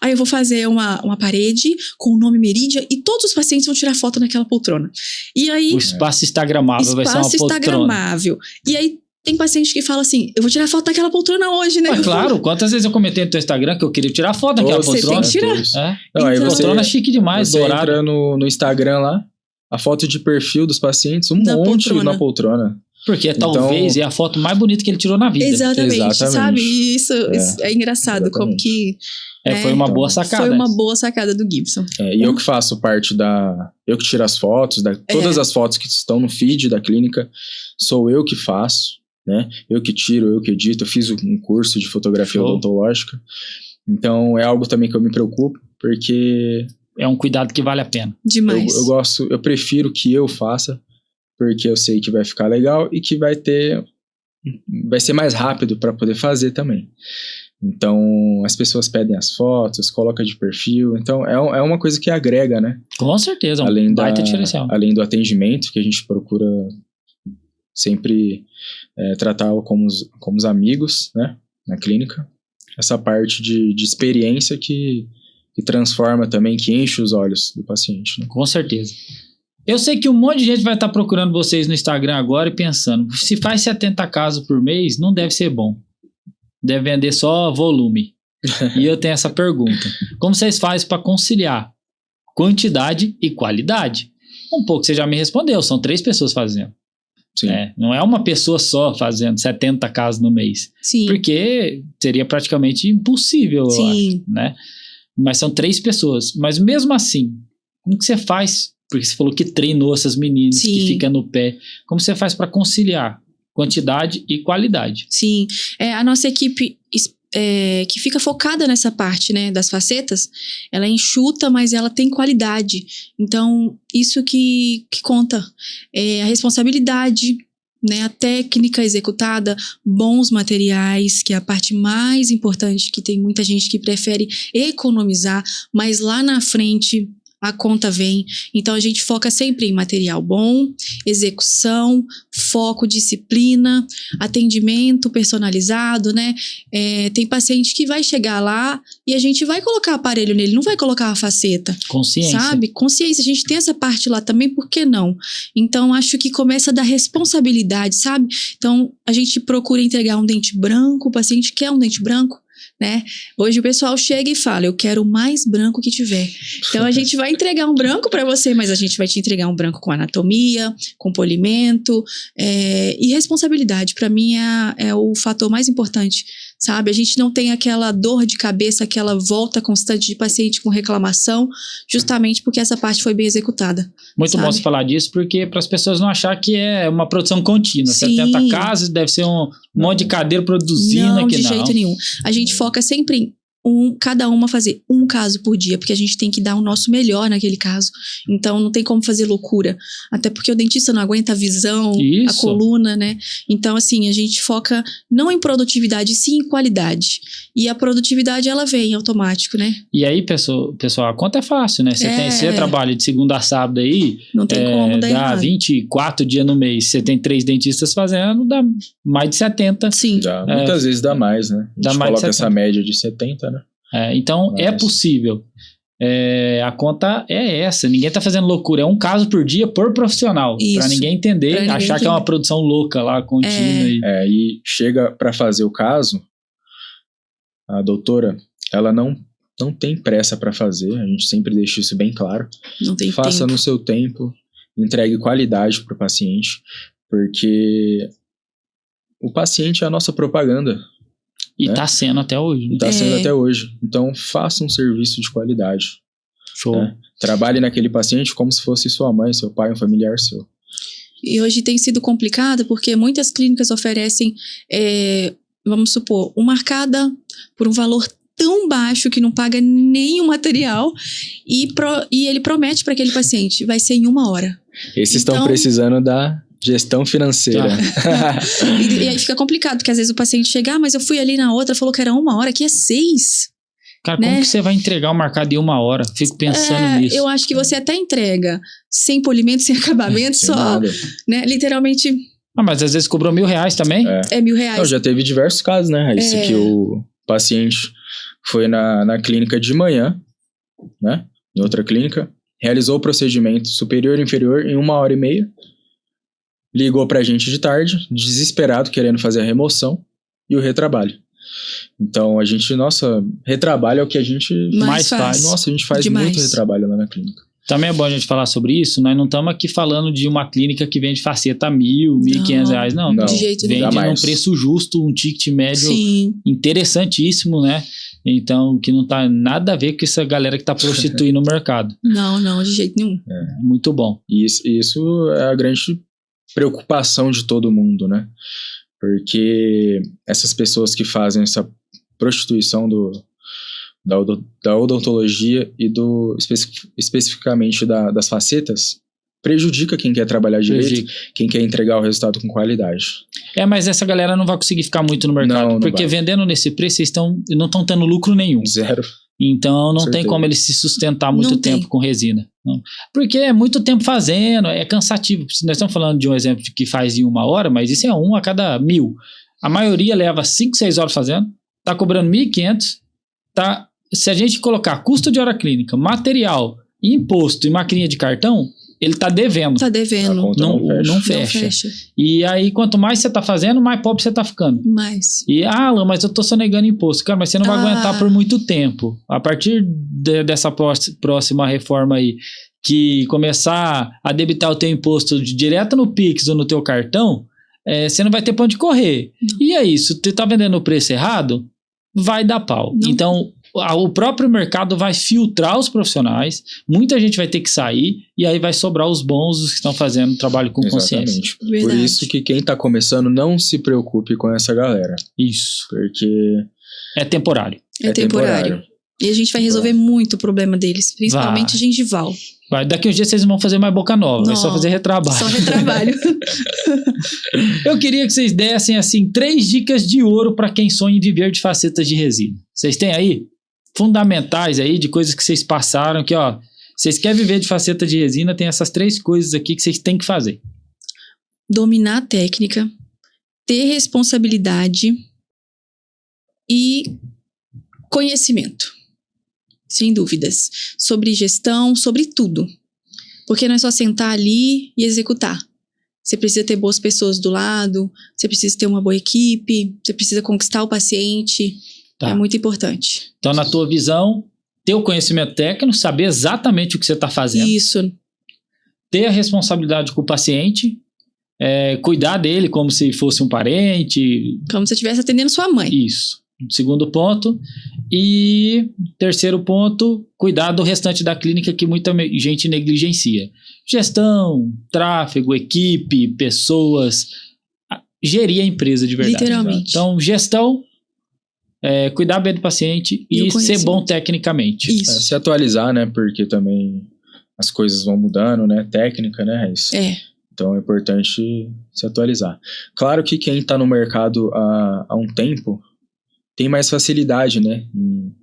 aí eu vou fazer uma parede com o nome Meridian e todos os pacientes vão tirar foto naquela poltrona. E aí... O espaço instagramável vai ser uma poltrona. Espaço instagramável. E aí tem paciente que fala assim, eu vou tirar foto daquela poltrona hoje, né? Mas claro, quantas vezes eu comentei no teu Instagram que eu queria tirar foto daquela poltrona. Você tem que tirar. Aí poltrona chique demais, dourada. Você entra no Instagram lá, a foto de perfil dos pacientes, um monte na poltrona. Porque talvez é a foto mais bonita que ele tirou na vida. Exatamente. Sabe? Isso é engraçado, exatamente. Como que... foi uma boa sacada. Foi uma boa sacada do Gibson. E eu que faço parte eu que tiro as fotos, todas as fotos que estão no feed da clínica, sou eu que faço. Né? Eu que tiro, eu que edito, eu fiz um curso de fotografia odontológica, então é algo também que eu me preocupo, porque... É um cuidado que vale a pena. Demais. Eu prefiro que eu faça, porque eu sei que vai ficar legal e que vai ser mais rápido para poder fazer também. Então, as pessoas pedem as fotos, colocam de perfil, então é uma coisa que agrega, né? Com certeza, baita diferencial. Além do atendimento, que a gente procura sempre tratar como os amigos, né, na clínica. Essa parte de experiência que transforma também, que enche os olhos do paciente. Né? Com certeza. Eu sei que um monte de gente vai estar procurando vocês no Instagram agora e pensando, se faz 70 casos por mês, não deve ser bom. Deve vender só volume. E eu tenho essa pergunta. Como vocês fazem para conciliar quantidade e qualidade? Um pouco você já me respondeu, são 3 pessoas fazendo. Não é uma pessoa só fazendo 70 casos no mês. Sim. Porque seria praticamente impossível, eu acho, né? Mas são 3 pessoas. Mas mesmo assim, como que você faz? Porque você falou que treinou essas meninas que ficam no pé. Como você faz para conciliar quantidade e qualidade? Sim. A nossa equipe que fica focada nessa parte, né, das facetas, ela é enxuta, mas ela tem qualidade. Então, isso que conta. A responsabilidade, né, a técnica executada, bons materiais, que é a parte mais importante, que tem muita gente que prefere economizar, mas lá na frente a conta vem. Então, a gente foca sempre em material bom, execução, foco, disciplina, atendimento personalizado, né? Tem paciente que vai chegar lá e a gente vai colocar aparelho nele, não vai colocar a faceta. Consciência. Sabe? Consciência. A gente tem essa parte lá também, por que não? Então, acho que começa da responsabilidade, sabe? Então, a gente procura entregar um dente branco, o paciente quer um dente branco, né? Hoje o pessoal chega e fala, eu quero o mais branco que tiver. Então a gente vai entregar um branco para você, mas a gente vai te entregar um branco com anatomia, com polimento, e responsabilidade. Para mim é o fator mais importante, sabe? A gente não tem aquela dor de cabeça, aquela volta constante de paciente com reclamação, justamente porque essa parte foi bem executada. Muito sabe? bom você falar disso, porque para as pessoas não achar que é uma produção contínua. Sim. 70 casos, deve ser um monte de cadeira produzindo não, aqui, de jeito nenhum. A gente foca sempre em cada uma fazer um caso por dia, porque a gente tem que dar o nosso melhor naquele caso. Então não tem como fazer loucura, até porque o dentista não aguenta a visão, Isso. a coluna, né? Então assim, a gente foca não em produtividade, sim em qualidade. E a produtividade ela vem automático, né? E aí, pessoal, a conta é fácil, né? Você trabalha de segunda a sábado aí, não tem como dar dá errado. 24 dias no mês, você tem 3 dentistas fazendo, dá mais de 70. Sim. Muitas vezes dá mais, né? A Dá gente mais de coloca 70. essa média de 70, né? Então, Mas é possível. A conta é essa. Ninguém tá fazendo loucura. É um caso por dia por profissional. Isso. Pra ninguém entender, Pra ninguém achar que é uma produção louca lá, contínua. E chega para fazer o caso, a doutora, ela não tem pressa para fazer. A gente sempre deixa isso bem claro. Não tem Faça tempo. no seu tempo, entregue qualidade para o paciente, porque o paciente é a nossa propaganda. E tá sendo até hoje. Né? Está sendo até hoje. Então, faça um serviço de qualidade. Show. Né? Trabalhe naquele paciente como se fosse sua mãe, seu pai, um familiar seu. E hoje tem sido complicado porque muitas clínicas oferecem, vamos supor, uma arcada por um valor tão baixo que não paga nenhum material e ele promete para aquele paciente, vai ser em 1 hora. Esses estão precisando da gestão financeira. E aí fica complicado, porque às vezes o paciente chega, mas eu fui ali na outra, falou que era 1 hora, aqui é 6. Cara, né? como que você vai entregar o marcado em 1 hora? Fico pensando nisso. Eu acho que você até entrega sem polimento, sem acabamento, Sem só, nada. né? Literalmente Mas às vezes cobrou R$1.000 também? é R$1.000. Não, já teve diversos casos, né, Raíssa? Que o paciente foi na clínica de manhã, né? Em outra clínica, realizou o procedimento superior e inferior em 1h30, ligou pra gente de tarde, desesperado, querendo fazer a remoção e o retrabalho. Então, retrabalho é o que a gente mais faz. Nossa, a gente faz Demais. muito retrabalho lá na clínica. Também é bom a gente falar sobre isso. Nós não estamos aqui falando de uma clínica que vende faceta a R$1.000, R$1.500, não. De jeito nenhum. Vende num Jamais. preço justo, um ticket médio Sim. interessantíssimo, né? Então, que não tá nada a ver com essa galera que tá prostituindo o mercado. Não, de jeito nenhum. Muito bom. E isso é a grande preocupação de todo mundo, né? Porque essas pessoas que fazem essa prostituição da odontologia e especificamente das facetas, prejudica quem quer trabalhar direito, quem quer entregar o resultado com qualidade. Mas essa galera não vai conseguir ficar muito no mercado, Não porque vai. vendendo nesse preço, eles não estão tendo lucro nenhum. Zero. Então não tem Certeza. como ele se sustentar muito Não tempo tem. com resina. Não. Porque é muito tempo fazendo, é cansativo. Nós estamos falando de um exemplo que faz em 1 hora, mas isso é 1 a cada 1.000. A maioria leva 5, 6 horas fazendo, tá cobrando 1.500, tá? Se a gente colocar custo de hora clínica, material, imposto e maquininha de cartão, ele tá devendo. Tá devendo. A conta Não fecha. E aí, quanto mais você tá fazendo, mais pobre você tá ficando. Mais. E, Alan, mas eu tô sonegando imposto. Cara, mas você não vai aguentar por muito tempo. A partir dessa próxima reforma aí, que começar a debitar o teu imposto direto no Pix ou no teu cartão, você não vai ter pra onde correr. E é isso, você tá vendendo o preço errado, vai dar pau. Não. Então, o próprio mercado vai filtrar os profissionais, muita gente vai ter que sair, e aí vai sobrar os bons, os que estão fazendo trabalho com consciência. Exatamente. Por Verdade. isso que quem tá começando, não se preocupe com essa galera. Isso. Porque É temporário. É temporário. E a gente vai resolver muito o problema deles, principalmente gengival. Daqui uns dias vocês não vão fazer mais boca nova, vai só fazer retrabalho. Só retrabalho. Eu queria que vocês dessem, assim, 3 dicas de ouro para quem sonha em viver de facetas de resina. Vocês têm aí? Fundamentais aí, de coisas que vocês passaram, que, ó, Vocês querem viver de faceta de resina, tem essas 3 coisas aqui que vocês têm que fazer. Dominar a técnica, ter responsabilidade e conhecimento, sem dúvidas, sobre gestão, sobre tudo. Porque não é só sentar ali e executar. Você precisa ter boas pessoas do lado, você precisa ter uma boa equipe, você precisa conquistar o paciente. Tá. É muito importante. Então, na tua visão, ter o conhecimento técnico, saber exatamente o que você está fazendo. Isso. Ter a responsabilidade com o paciente, cuidar dele como se fosse um parente. Como se você estivesse atendendo sua mãe. Isso. Segundo ponto. E terceiro ponto, cuidar do restante da clínica que muita gente negligencia. Gestão, tráfego, equipe, pessoas. Gerir a empresa de verdade. Literalmente. Então, gestão, cuidar bem do paciente e ser bom tecnicamente. Isso. Se atualizar, né? Porque também as coisas vão mudando, né? Técnica, né? Isso. Então é importante se atualizar. Claro que quem está no mercado há um tempo tem mais facilidade, né, em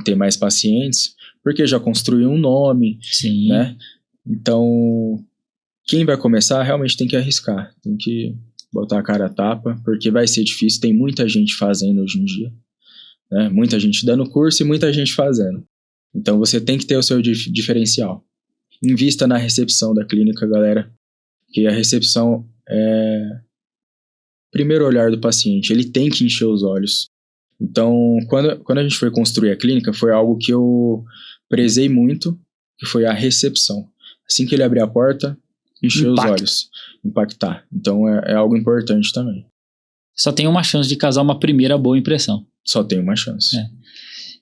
ter mais pacientes, porque já construiu um nome, Sim. né? Então, quem vai começar realmente tem que arriscar, tem que botar a cara a tapa, porque vai ser difícil, tem muita gente fazendo hoje em dia, né? Muita gente dando curso e muita gente fazendo. Então, você tem que ter o seu diferencial. Invista na recepção da clínica, galera, que a recepção é o primeiro olhar do paciente, ele tem que encher os olhos. Então, quando a gente foi construir a clínica, foi algo que eu prezei muito, que foi a recepção. Assim que ele abrir a porta, encher os olhos, impactar. Então, é algo importante também. Só tem uma chance de causar uma primeira boa impressão. Só tem uma chance.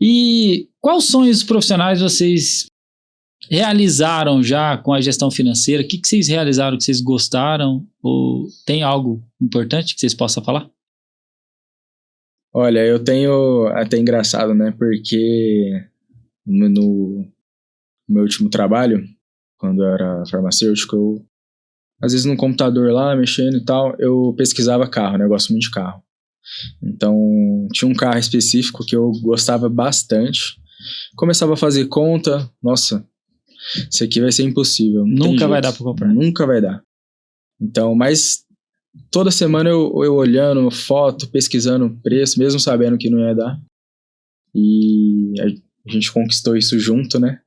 E quais sonhos profissionais vocês realizaram já com a gestão financeira? O que vocês realizaram que vocês gostaram? Ou tem algo importante que vocês possam falar? Olha, eu tenho, até engraçado, né, porque no meu último trabalho, quando eu era farmacêutico, eu, às vezes no computador lá, mexendo e tal, eu pesquisava carro, né, eu gosto muito de carro. Então, tinha um carro específico que eu gostava bastante, começava a fazer conta, nossa, isso aqui vai ser impossível. Nunca vai dar pra comprar. Nunca vai dar. Então, mas toda semana eu olhando foto, pesquisando preço, mesmo sabendo que não ia dar. E a gente conquistou isso junto, né?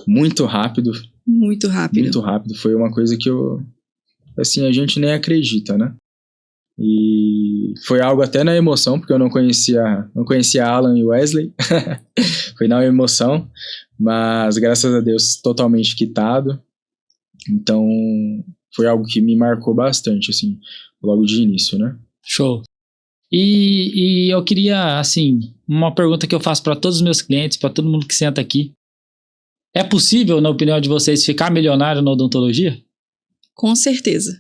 Muito rápido. Muito rápido. Muito rápido. Foi uma coisa que a gente nem acredita, né? E foi algo até na emoção, porque eu não conhecia Alan e Wesley. Foi na emoção, mas graças a Deus totalmente quitado. Então foi algo que me marcou bastante, assim, logo de início, né? Show. E eu queria, assim, uma pergunta que eu faço para todos os meus clientes, para todo mundo que senta aqui. É possível, na opinião de vocês, ficar milionário na odontologia? Com certeza.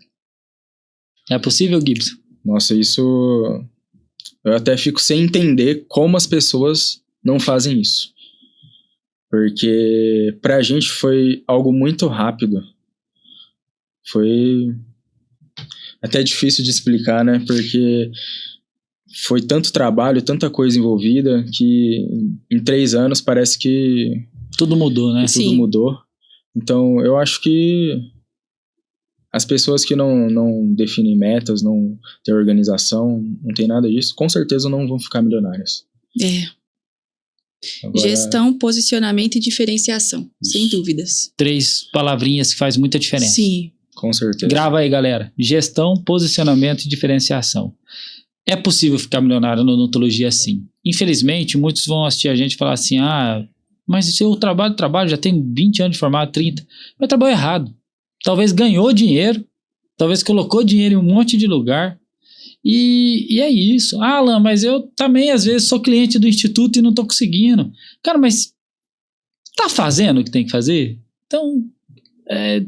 É possível, Gibson? Nossa, isso... Eu até fico sem entender como as pessoas não fazem isso. Porque pra gente foi algo muito rápido. Foi até difícil de explicar, né? Porque foi tanto trabalho, tanta coisa envolvida, que em 3 anos parece que... Tudo mudou, né? Tudo mudou. Então, eu acho que as pessoas que não definem metas, não têm organização, não tem nada disso, com certeza não vão ficar milionárias. Agora... Gestão, posicionamento e diferenciação, sem dúvidas. 3 palavrinhas que faz muita diferença. Sim. Com certeza. Grava aí, galera. Gestão, posicionamento e diferenciação. É possível ficar milionário na odontologia, sim. Infelizmente, muitos vão assistir a gente e falar assim, mas se eu trabalho, já tenho 20 anos de formado, 30. Mas trabalhou errado. Talvez ganhou dinheiro, talvez colocou dinheiro em um monte de lugar. E é isso. Alan, mas eu também, às vezes, sou cliente do instituto e não tô conseguindo. Cara, mas tá fazendo o que tem que fazer? Então,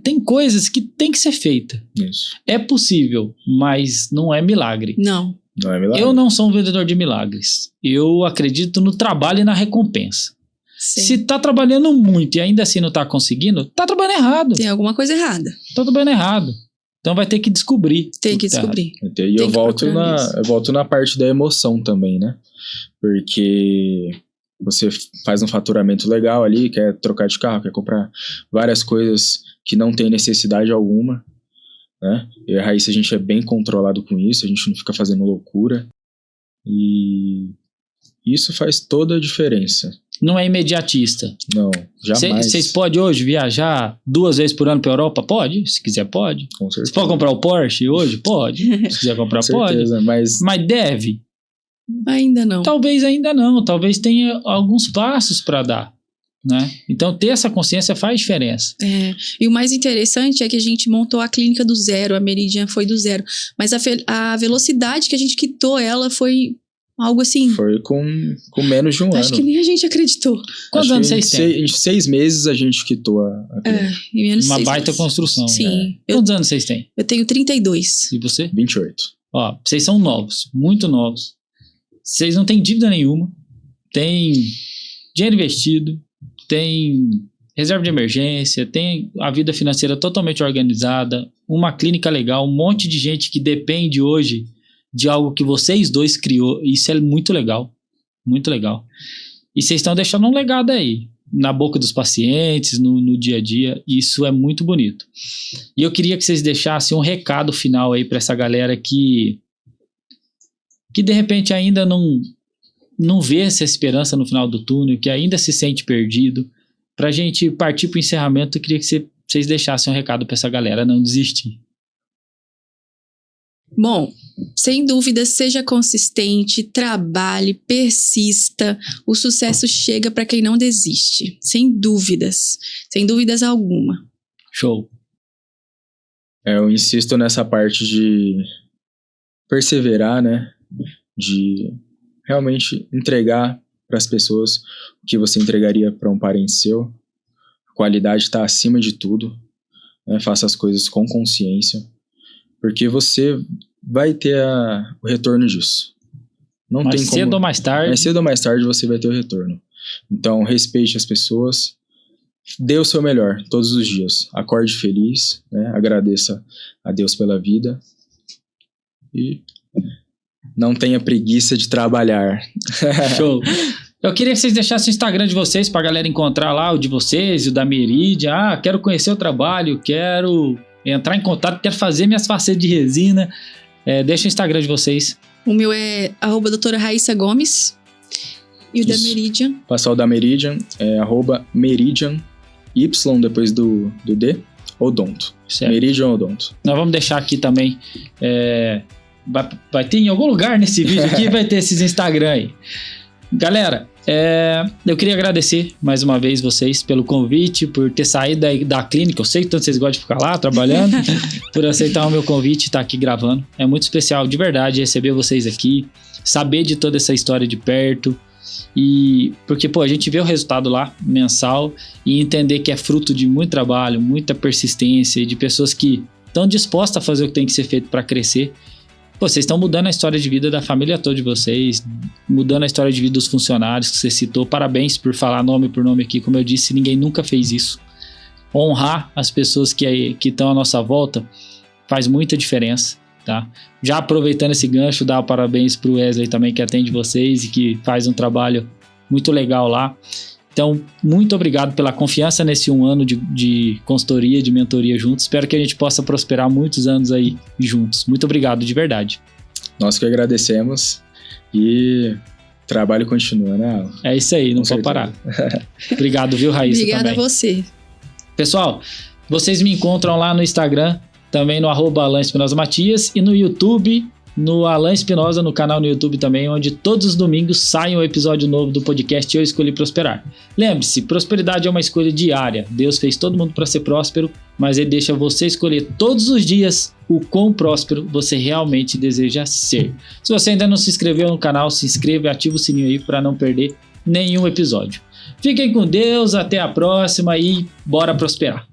tem coisas que tem que ser feita. Isso. É possível, mas não é milagre. Não. Não é milagre. Eu não sou um vendedor de milagres. Eu acredito no trabalho e na recompensa. Sim. Se tá trabalhando muito e ainda assim não tá conseguindo, tá trabalhando errado. Tem alguma coisa errada. Tá trabalhando errado. Então vai ter que descobrir. Tem que descobrir. E eu volto na parte da emoção também, né? Porque Você faz um faturamento legal ali, quer trocar de carro, quer comprar várias coisas que não tem necessidade alguma, né? Eu e a Raíssa, a gente é bem controlado com isso, a gente não fica fazendo loucura. E isso faz toda a diferença. Não é imediatista. Não, jamais. Vocês podem hoje viajar 2 vezes por ano para Europa? Pode, se quiser pode. Com certeza. Você pode comprar o Porsche hoje? Pode. Se quiser comprar, Com certeza, pode. mas Ainda Deve? não. Talvez ainda não. Talvez tenha alguns passos para dar, né? Então, ter essa consciência faz diferença. E o mais interessante é que a gente montou a clínica do zero, a Meridian foi do zero. Mas a velocidade que a gente quitou ela foi algo assim. foi com menos de um ano. Acho que nem a gente acreditou. Quantos anos vocês têm? Em 6 meses a gente quitou a clínica. Em menos de Uma 6 baita meses. construção. Sim. Né? Quantos anos vocês têm? Eu tenho 32. E você? 28. Ó, vocês são novos, muito novos. Vocês não têm dívida nenhuma, tem dinheiro investido, tem reserva de emergência, tem a vida financeira totalmente organizada, uma clínica legal, um monte de gente que depende hoje de algo que vocês dois criou. Isso é muito legal, muito legal. E vocês estão deixando um legado aí, na boca dos pacientes, no dia a dia. Isso é muito bonito. E eu queria que vocês deixassem um recado final aí para essa galera que de repente ainda não vê essa esperança no final do túnel, que ainda se sente perdido. Pra gente partir pro encerramento, eu queria que vocês deixassem um recado pra essa galera não desistir. Bom, sem dúvida, seja consistente, trabalhe, persista. O sucesso chega para quem não desiste. Sem dúvidas alguma. Show. Eu insisto nessa parte de perseverar, né? De realmente entregar para as pessoas o que você entregaria para um parente seu. A qualidade está acima de tudo, né? Faça as coisas com consciência, porque você vai ter o retorno disso. Não Mais tem como, cedo ou mais tarde. mais cedo ou mais tarde você vai ter o retorno. Então, respeite as pessoas, dê o seu melhor todos os dias. Acorde feliz, né? Agradeça a Deus pela vida e não tenha preguiça de trabalhar. Show. Eu queria que vocês deixassem o Instagram de vocês pra galera encontrar lá, o de vocês e o da Meridian. Quero conhecer o trabalho, quero entrar em contato, quero fazer minhas facetas de resina. Deixa o Instagram de vocês. O meu é @doutora Raíssa Gomes. E o Isso. da Meridian. Passar o da Meridian é @Meridian, Y depois do D, Odonto. Certo. Meridian Odonto. Nós vamos deixar aqui também. Vai ter em algum lugar nesse vídeo aqui, vai ter esses Instagram aí. Galera, eu queria agradecer mais uma vez vocês pelo convite, por ter saído da clínica. Eu sei que tanto vocês gostam de ficar lá trabalhando, por aceitar o meu convite e estar aqui gravando. É muito especial, de verdade, receber vocês aqui, saber de toda essa história de perto. E porque, a gente vê o resultado lá, mensal, e entender que é fruto de muito trabalho, muita persistência, e de pessoas que estão dispostas a fazer o que tem que ser feito para crescer. Vocês estão mudando a história de vida da família toda de vocês, mudando a história de vida dos funcionários que você citou. Parabéns por falar nome por nome aqui. Como eu disse, ninguém nunca fez isso. Honrar as pessoas que estão à nossa volta faz muita diferença, tá? Já aproveitando esse gancho, dar parabéns pro Wesley também, que atende vocês e que faz um trabalho muito legal lá. Então, muito obrigado pela confiança nesse 1 ano de consultoria, de mentoria juntos. Espero que a gente possa prosperar muitos anos aí juntos. Muito obrigado, de verdade. Nós que agradecemos e o trabalho continua, né, Alan? É isso aí, não pode parar. Obrigado, viu, Raíssa? Obrigada também. a você. Pessoal, vocês me encontram lá no Instagram, também no @Alan Espinosa Matias, e no YouTube, no Alan Espinosa, no canal no YouTube também, onde todos os domingos sai um episódio novo do podcast Eu Escolhi Prosperar. Lembre-se, prosperidade é uma escolha diária. Deus fez todo mundo para ser próspero, mas Ele deixa você escolher todos os dias o quão próspero você realmente deseja ser. Se você ainda não se inscreveu no canal, se inscreva e ativa o sininho aí para não perder nenhum episódio. Fiquem com Deus, até a próxima e bora prosperar!